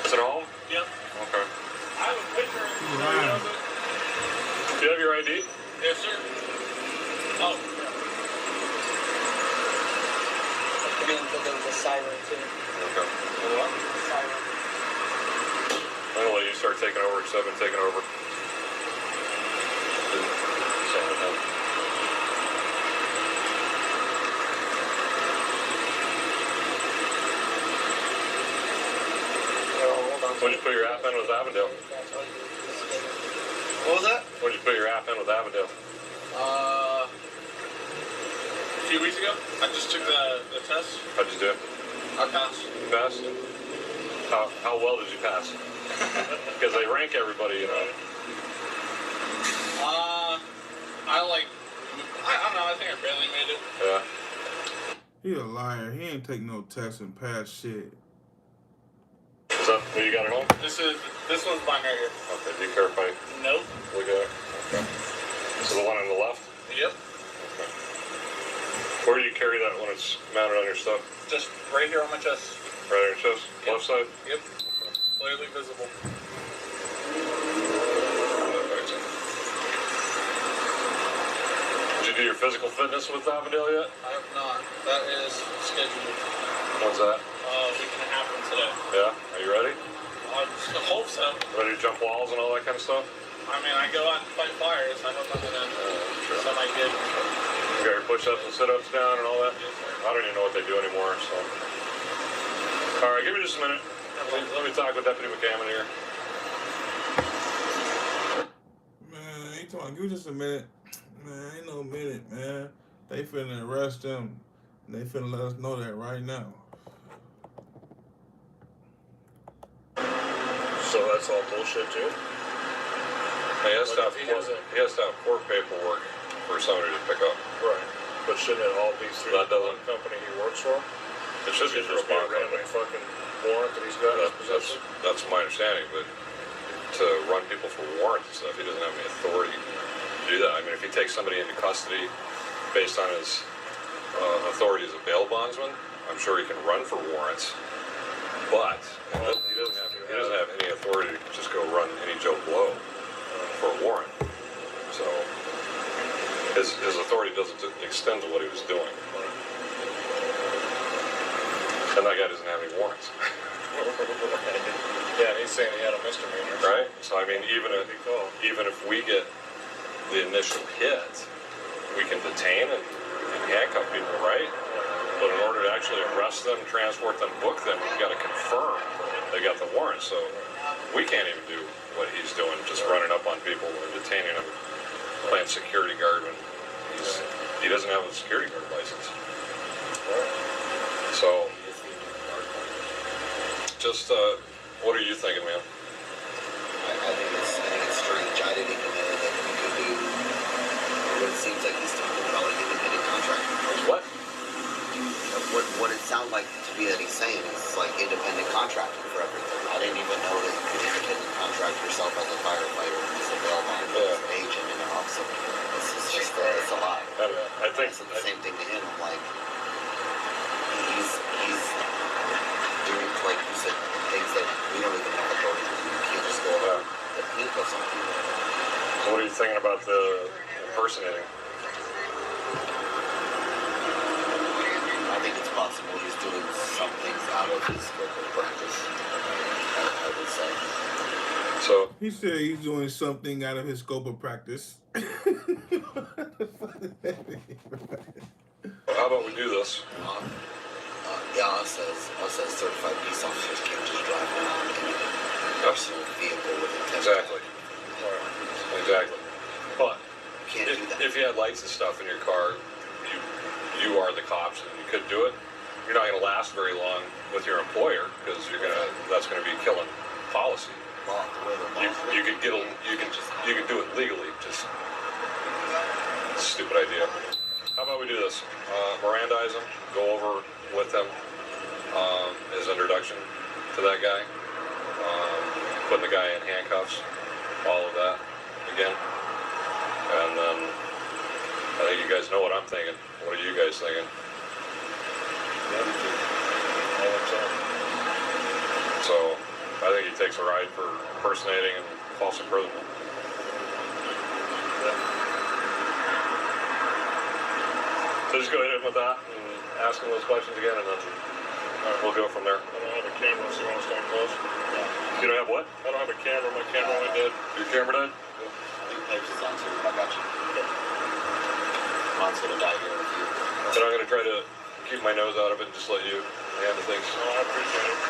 Is it at home? Yep. Okay. I have a picture. Wow. Do you have your ID? Yes, sir. Oh, I didn't think there was a siren too. Okay. Siren. I'm gonna let you start taking over because I've been taking over. When did you put your app in with Avondale? What was that? When did you put your app in with Avondale? a few weeks ago, I just took the test. How'd you do? I passed. You passed? How well did you pass? Because they rank everybody, you know. I don't know, I think I barely made it. Yeah. He a liar. He ain't take no test and pass shit. Is that what you got at home? This one's mine right here. Okay, do you care if I Nope. look at it? Okay. So the one on the left? Yep. Okay. Where do you carry that when it's mounted on your stuff? Just right here on my chest. Right on your chest? Yep. Left side? Yep. Clearly visible. Did you do your physical fitness with Avondale yet? I have not. That is scheduled. When's that? A week and a half from today. Yeah? Are you ready? I hope so. Ready to jump walls and all that kind of stuff? I mean, I go out and fight fires. I hope I'm gonna do something good. You got your push-ups and sit-ups down and all that? Yes, sir. I don't even know what they do anymore, so. All right, give me just a minute. Let me talk with Deputy McCammon here. Man, he talking. Give me just a minute. Man, ain't no minute, man. They finna arrest them. And they finna let us know that right now. So that's all bullshit too? He has to have court paperwork for somebody to pick up. Right. But shouldn't it all be through the bond company he works for? It should be through a bond company. Fucking warrant that he's got. That's my understanding, but to run people for warrants and stuff, he doesn't have any authority to do that. I mean, if he takes somebody into custody based on his authority as a bail bondsman, I'm sure he can run for warrants. But he doesn't have any authority to just go run any Joe Blow for a warrant. So his authority doesn't extend to what he was doing. And that guy doesn't have any warrants. Yeah, he's saying he had a misdemeanor. Right? So I mean, even if we get the initial hit, we can detain and handcuff people, right? But in order to actually arrest them, transport them, book them, we've got to confirm they got the warrant. So we can't even do what he's doing, just running up on people and detaining them, playing security guard when he doesn't have a security guard license. So, just what are you thinking, man? I think it's strange. I didn't even know that you could do what it seems like he's talking about, like independent contractor. What? What it sounds like to be that he's saying is like independent contracting for everything. I didn't even know that you could independent contract yourself as a firefighter, as a bail bond, as an agent in an officer. It's just it's a lot. I think I said the same thing to him. I'm like, he's doing, like you said, things that we don't even have authority to do. You can't just go around and handcuff some people. So what are you thinking about the impersonating? I think it's possible he's doing some things out of his scope of practice, I would say. So He said he's doing something out of his scope of practice. how about we do this? Us as certified peace officers can't just drive around in a personal vehicle with a Exactly. But Can't do that. if you had lights and stuff in your car, you are the cops and you could do it. You're not going to last very long with your employer because that's going to be killing policy. You could do it legally. Just stupid idea. How about we do this? Mirandize him. Go over with him his introduction to that guy. Putting the guy in handcuffs. All of that again. And then I think you guys know what I'm thinking. What are you guys thinking? So I think he takes a ride for impersonating and false imprisonment. So just go ahead with that and ask him those questions again, and then we'll go from there. I don't have a camera, so you want to stand close? You don't have what? I don't have a camera. My camera only dead. Your camera dead? Pipes is on too. I got you. Mine's gonna die here with you. But I'm going to try to keep my nose out of it and just let you handle things. Oh, I appreciate it.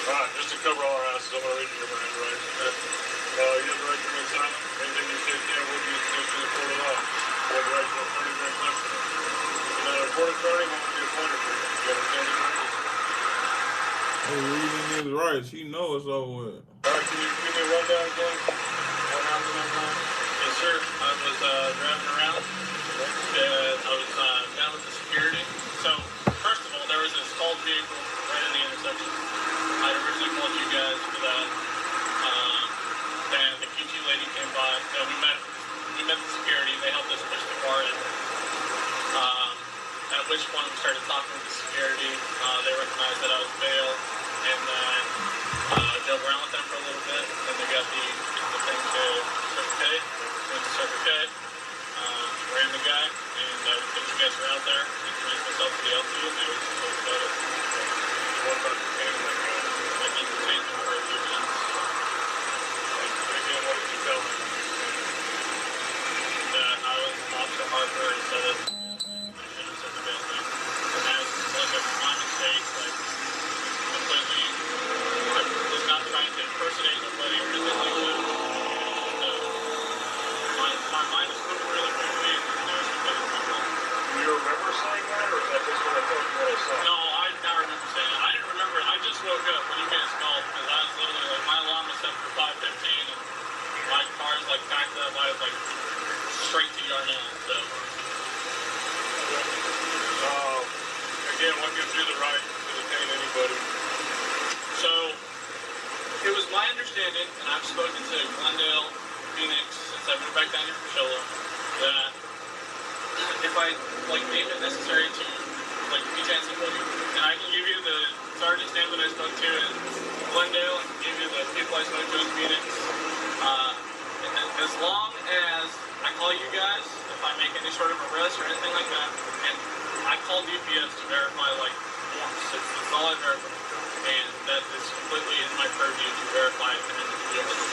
Alright, just to cover all our asses, I'm going to read your brand, right? You have the right to remain silent. Anything you say can't will be used in the court of law. You have the right to attorney during questioning. If you're not a court attorney, won't be appointed for you. You understand the rules? Hey, reading his rights, he knows it's over with. Alright, can you give me a rundown again? What happened that night? Yes, sir. I was driving around, and I was down with the security. So, first of all, there was a stalled vehicle right in the intersection. I originally called you guys for that. Then the QT lady came by. So we met the security. They helped us push the car in. At which point we started talking with the security. They recognized that I was bail, and then drove around with them for a little bit. Then they got the thing to Circle K. Went to Circle K. Ran the guy, and because you guys were out there, introduced myself to the LT, and they were just talking about it. What about the pain that guy? I think the pain for a few months. Again, what did you tell me? That I was Officer Harper instead of I shouldn't have said the bad thing. And that was like my mistake, like gives you the right to detain anybody? So, it was my understanding, and I've spoken to Glendale, Phoenix, since I've been back down here for Shola, that if I deem it necessary to detain somebody, and I can give you the sergeant's name that I spoke to in Glendale, and give you the people I spoke to in Phoenix. As long as I call you guys, if I make any sort of arrest or anything like that, and I call DPS to verify warrants. That's all I verify, and that is completely in my purview to verify if an individual is.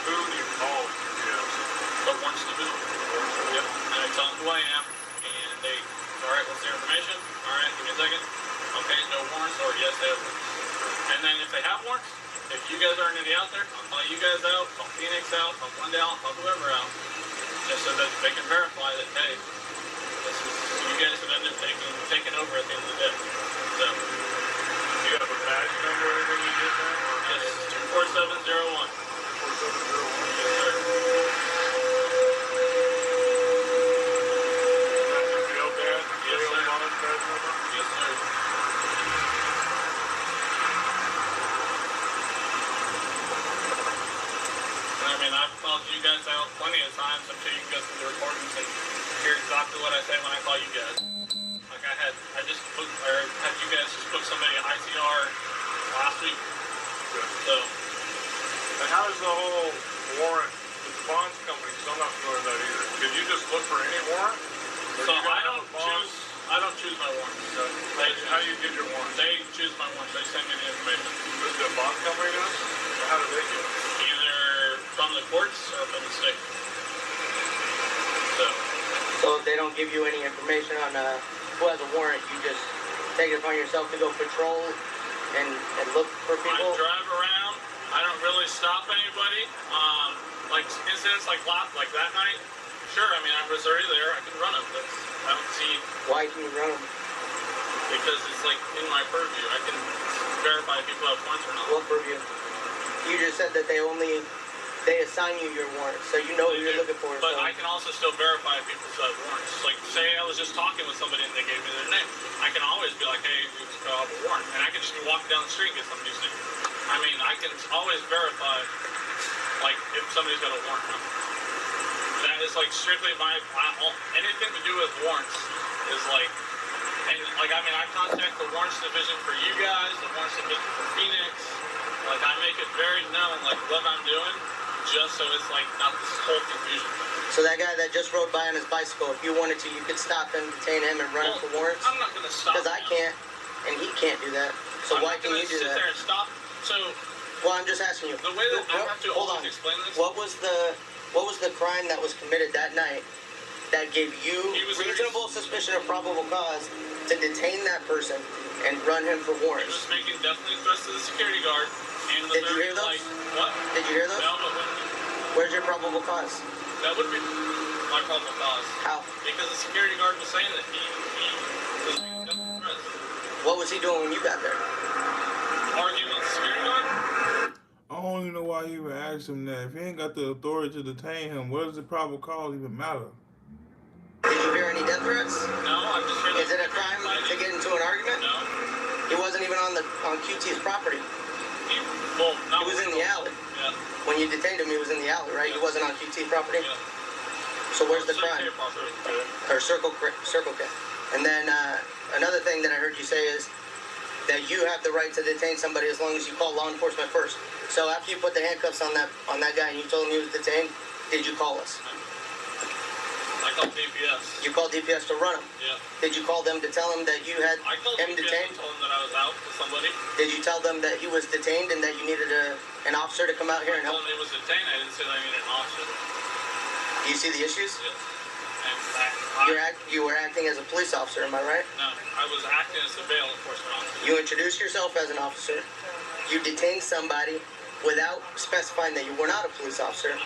Who do you call DPS? The warrants division. Yep. And I tell them who I am, and they, all right, what's their information? All right, give me a second. Okay, no warrants, or yes, they have warrants. And then if they have warrants, if you guys aren't any out there, I'll call you guys out, call Phoenix out, call Glendale, call whoever out, just so that they can verify that, hey, this is, you guys have ended up taking over at the end of the day. So, do you have a badge number or anything you did there? Yes, 24701. 24701? Yes, sir. Yes, sir. I mean, I've called you guys out plenty of times. I'm sure you can go through the recordings and hear exactly what I say when I call you guys. Like I just booked, or had you guys just book somebody at ICR last week. So. And how does the whole warrant with the bonds company? Because I'm not familiar with that either. Can you just look for any warrant? So I don't choose my warrants. So how do you get your warrants? They choose my warrants. They send me the information. Does the bond company does? Or how do they get it? Either from the courts or from the state. So if they don't give you any information on who has a warrant, you just take it upon yourself to go patrol and look for people? I drive around. I don't really stop anybody. Like incidents like that night, sure, I mean, I was already there. I can run them. I don't see... Why can you run them? Because it's in my purview. I can verify if people have warrants or not. What purview? You just said that they assign you your warrants, so you know who you're looking for. But I can also still verify if people have warrants. Like, say I was just talking with somebody and they gave me their name. I can always be like, hey, we just have a warrant. And I can just be walking down the street and get somebody's name. I mean, I can always verify, if somebody's got a warrant. That is, strictly anything to do with warrants is, I contact the warrants division for you guys, the warrants division for Phoenix. I make it very known, what I'm doing, just so it's, not this whole confusion. So that guy that just rode by on his bicycle, if you wanted to, you could stop him, detain him, and run him for warrants? I'm not going to stop him. Because I can't, and he can't do that. So why can you do that? I'm not going to sit there and stop. So... Well, I'm just asking you. The way that I have to always explain this... What was the crime that was committed that night that gave you reasonable suspicion or probable cause to detain that person and run him for warrants? He was making definitely threats to the security guard. And Did you hear those? What? Did you hear those? No, but where's your probable cause? That would be my probable cause. How? Because the security guard was saying that he was making definitely threats. What was he doing when you got there? Arguing with the security guard? I don't even know why he even asked him that. If he ain't got the authority to detain him, what does the probable cause even matter? Did you hear any death threats? No, I'm just hearing. Is it a crime to get into an argument? No. He wasn't even on QT's property. He was in the alley. Yeah. When you detained him, he was in the alley, right? He wasn't on QT property? Yeah. So where's the crime? Or Circle K. And then another thing that I heard you say is that you have the right to detain somebody as long as you call law enforcement first. So after you put the handcuffs on that guy and you told him he was detained, did you call us? I called DPS. You called DPS to run him? Yeah. Did you call them to tell him that you had I called him DPS detained? and told him that I was out with somebody. Did you tell them that he was detained and that you needed an officer to come out here and I help? told him he was detained. I didn't say that I needed an officer. Do you see the issues? Yes. You were acting as a police officer, am I right? No, I was acting as a bail enforcement officer. You introduced yourself as an officer. You detained somebody without specifying that you were not a police officer.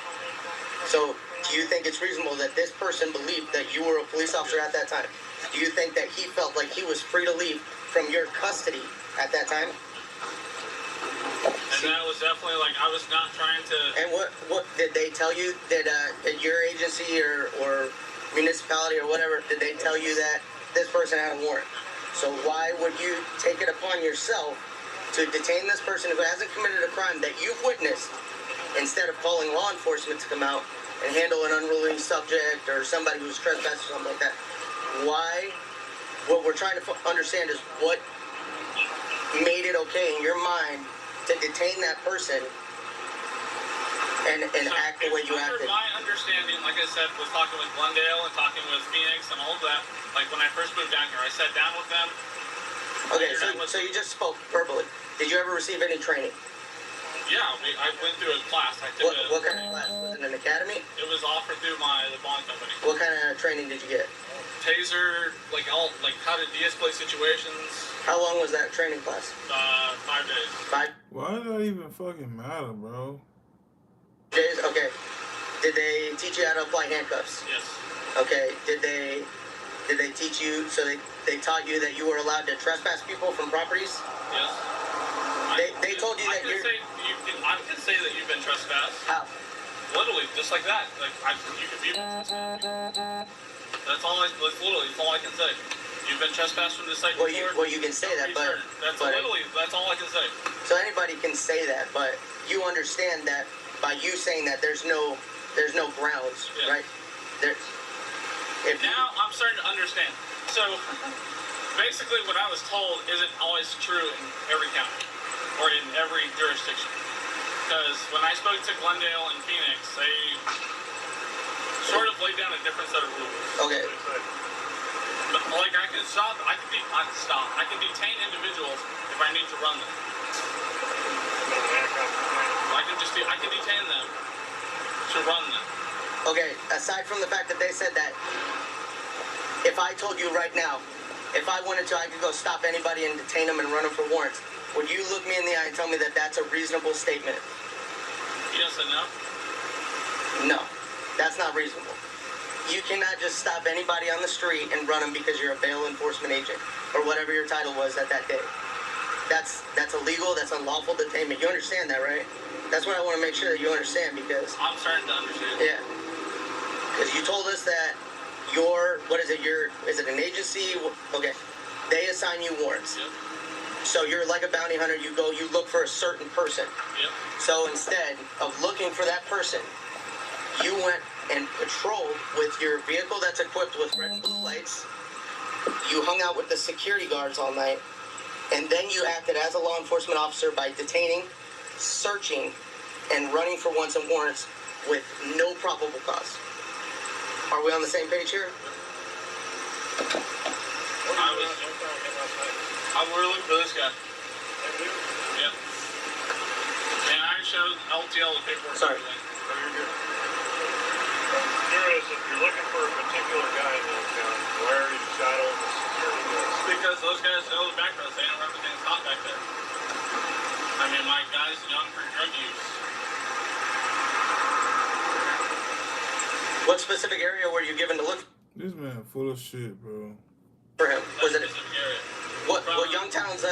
So, do you think it's reasonable that this person believed that you were a police officer at that time? Do you think that he felt like he was free to leave from your custody at that time? And that was definitely I was not trying to. And what did they tell you that at your agency or municipality or whatever, did they tell you that this person had a warrant? So why would you take it upon yourself to detain this person who hasn't committed a crime that you've witnessed, instead of calling law enforcement to come out and handle an unruly subject or somebody who's trespassed or something like that? Why? What we're trying to understand is what made it okay in your mind to detain that person and act the way you acted. My understanding, like I said, was talking with Glendale and talking with Phoenix and all of that. Like when I first moved down here, I sat down with them. Okay, so you just spoke verbally. Did you ever receive any training? Yeah, I went through a class. I took what kind of class? Was it an academy? It was offered through the bond company. What kind of training did you get? Taser, like how to de-escalate situations. How long was that training class? 5 days. 5 Why does that even fucking matter, bro? days? Okay. Did they teach you how to apply handcuffs? Yes. Okay. Did they teach you, so they taught you that you were allowed to trespass people from properties? Yes. They told you that you're... I can say that you've been trespassed. How? Literally, just like that. Like, you could be... That's all I can say. You've been trespassed from this site before? Well, you can say that, but... That's all I can say. So anybody can say that, but you understand that by you saying that there's no grounds, Yeah. right? Now I'm starting to understand. So basically what I was told isn't always true in every county or in every jurisdiction. Because when I spoke to Glendale and Phoenix, they sort of laid down a different set of rules. Okay. But, like I can detain individuals if I need to run them. I can detain them to run them. Okay, aside from the fact that they said that, if I told you right now, if I wanted to, I could go stop anybody and detain them and run them for warrants, would you look me in the eye and tell me that that's a reasonable statement? Yes and no? No, that's not reasonable. You cannot just stop anybody on the street and run them because you're a bail enforcement agent or whatever your title was at that day. That's illegal. That's unlawful detainment. You understand that, right? That's what I want to make sure that you understand, because I'm starting to understand. yeah, because you told us that is it an agency? Okay, they assign you warrants. Yep. So you're like a bounty hunter. You look for a certain person. Yep. So instead of looking for that person, you went and patrolled with your vehicle that's equipped with red and blue lights. You hung out with the security guards all night, and then you acted as a law enforcement officer by detaining, searching, and running for warrants and warrants with no probable cause. Are we on the same page here? I was looking for this guy. Yep. And I showed LTL the paperwork. Sorry. I'm curious, if you're looking for a particular guy in that town, why are you shadowing the security guys? Because those guys know the background. They know everything's hot back there. I mean, my guy's young for drug use. What specific area were you given to look This man full of shit, bro. for him? Was it Specific area. what? Youngtown's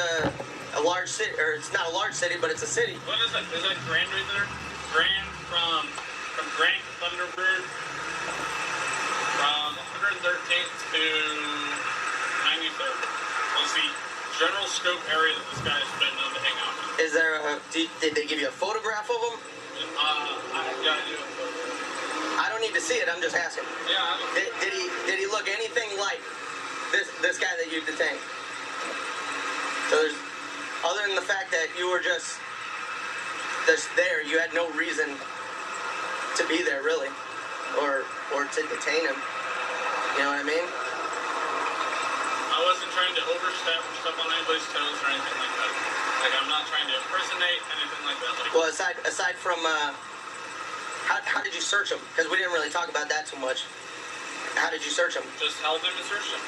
a large city, or it's not a large city, but it's a city. What is that? Is that Grand right there? Grand from Grand to Thunderbird, from 113th to 93rd was the general scope area that this guy's been known to hang out in. Is there did they give you a photograph of him? I do. I don't need to see it. I'm just asking. Yeah. Did he look anything like this guy that you detained? So there's, other than the fact that you were just there, you had no reason to be there really, or to detain him. You know what I mean? I wasn't trying to overstep or step on anybody's toes or anything like that. Like, I'm not trying to impersonate anything like that. Like, Well, aside from how did you search him? Because we didn't really talk about that too much. How did you search him? just held him and searched him.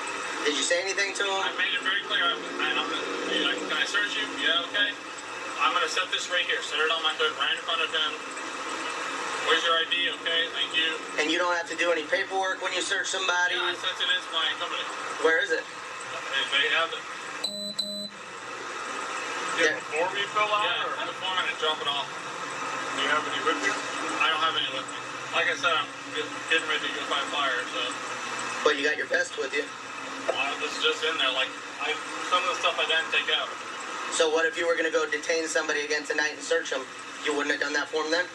Did you say anything to him? I made it very clear. Can I search you? Yeah, okay. I'm going to set this right here. Set it on my hood right in front of him. Where's your ID? Okay, thank you. And you don't have to do any paperwork when you search somebody? Yeah, I sent it into my company. Where is it? They have it. You have a form you fill out? Yeah, Or the form and drop it off. do you have any with you? I don't have any with me. Like I said, I'm getting ready to go find fire, so. But you got your vest with you. This is just in there. Like, some of the stuff I didn't take out. So what if you were going to go detain somebody again tonight and search them? You wouldn't have done that for them then?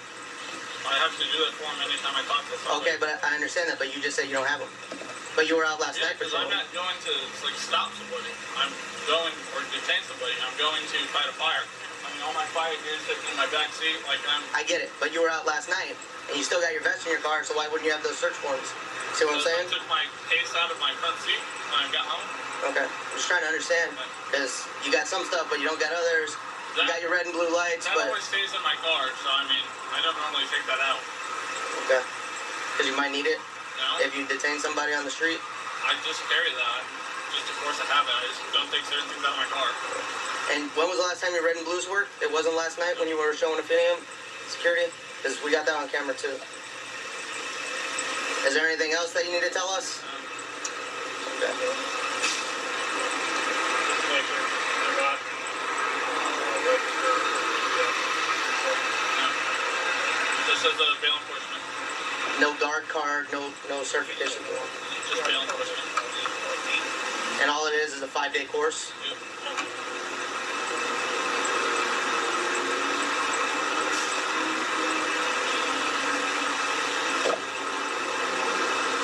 I have to do that for him anytime I talk to somebody. Okay, but I understand that, but you just said you don't have them. But you were out last night for because I'm someone. not going to, like, stop somebody. I'm going, or detain somebody. I'm going to fight a fire. I mean, all my fire gear is sitting in my back seat. Like, I get it, but you were out last night, and you still got your vest in your car, so why wouldn't you have those search warrants? See what I'm saying? I took my case out of my front seat when I got home. Okay, I'm just trying to understand, because you got some stuff, but you don't got others. You got your red and blue lights, that but... always stays in my car, so, I mean, I don't normally take that out. Okay. Because you might need it No? if you detain somebody on the street. I just carry that. Just to force a habit. I just don't take certain things out of my car. And when was the last time your red and blues worked? It wasn't last night when you were showing Affinium security? Because we got that on camera too. Is there anything else that you need to tell us? Okay. Just make sure they're not registered. No. This is a bail enforcement. No guard card, no certification. Just bail enforcement. And all it is a 5-day course? Yep.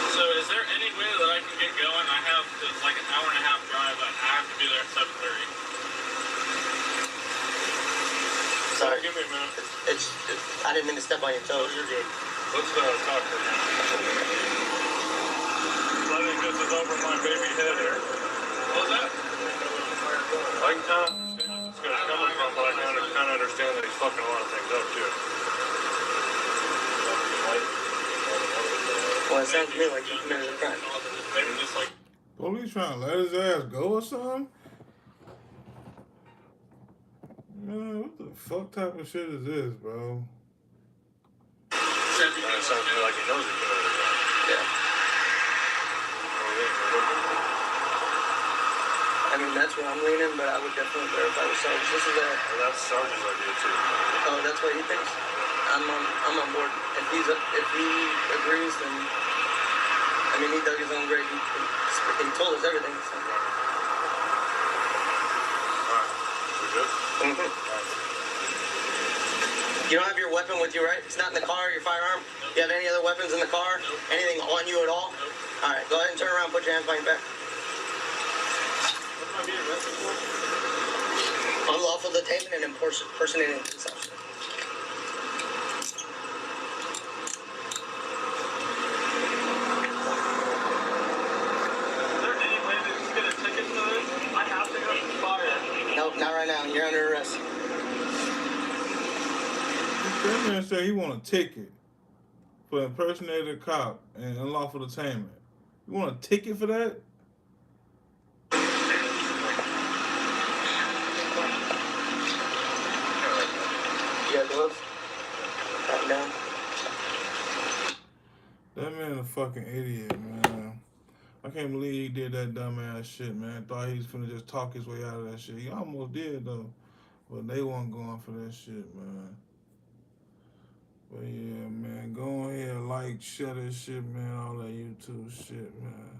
So is there any way that I can get going? I have, it's like an hour and a half drive. I have to be there at 7:30. Sorry. Give me a minute. I didn't mean to step on your Oh, toes. you're good. Let's talk for a minute. I think this is over my baby head here. What was that? I can kind of understand where this guy's coming from, but I can kind of understand that he's fucking a lot of things up too. Well, it sounds to me like you committed a crime. Maybe just like. Police trying to let his ass go or something? Man, what the fuck type of shit is this, bro? It sounds to me like he knows he committed a crime. Yeah. I mean, that's where I'm leaning, but I would definitely verify with Sarge. This is Well, that's Sarge's idea too. oh, that's what he thinks? I'm on board. If he agrees, then, I mean, he dug his own grave. He told us everything. So. Alright, we good? Mm-hmm. You don't have your weapon with you, right? It's not in the car, your firearm? Nope. You have any other weapons in the car? Nope. Anything on you at all? Nope. All right, go ahead and turn around, put your hands behind your back. What am I being arrested for? Unlawful detainment and impersonating a police officer. Is there any way to just get a ticket for this? I have to go to the fire. Nope, not right now. You're under arrest. This man said he want a ticket for impersonating a cop and unlawful detainment. You want a ticket for that? You got gloves? Pat down. That man a fucking idiot, man. I can't believe he did that dumbass shit, man. Thought he was finna just talk his way out of that shit. He almost did, though. But they wasn't going for that shit, man. But yeah, man, go ahead, like, share that shit, man. All that YouTube shit, man.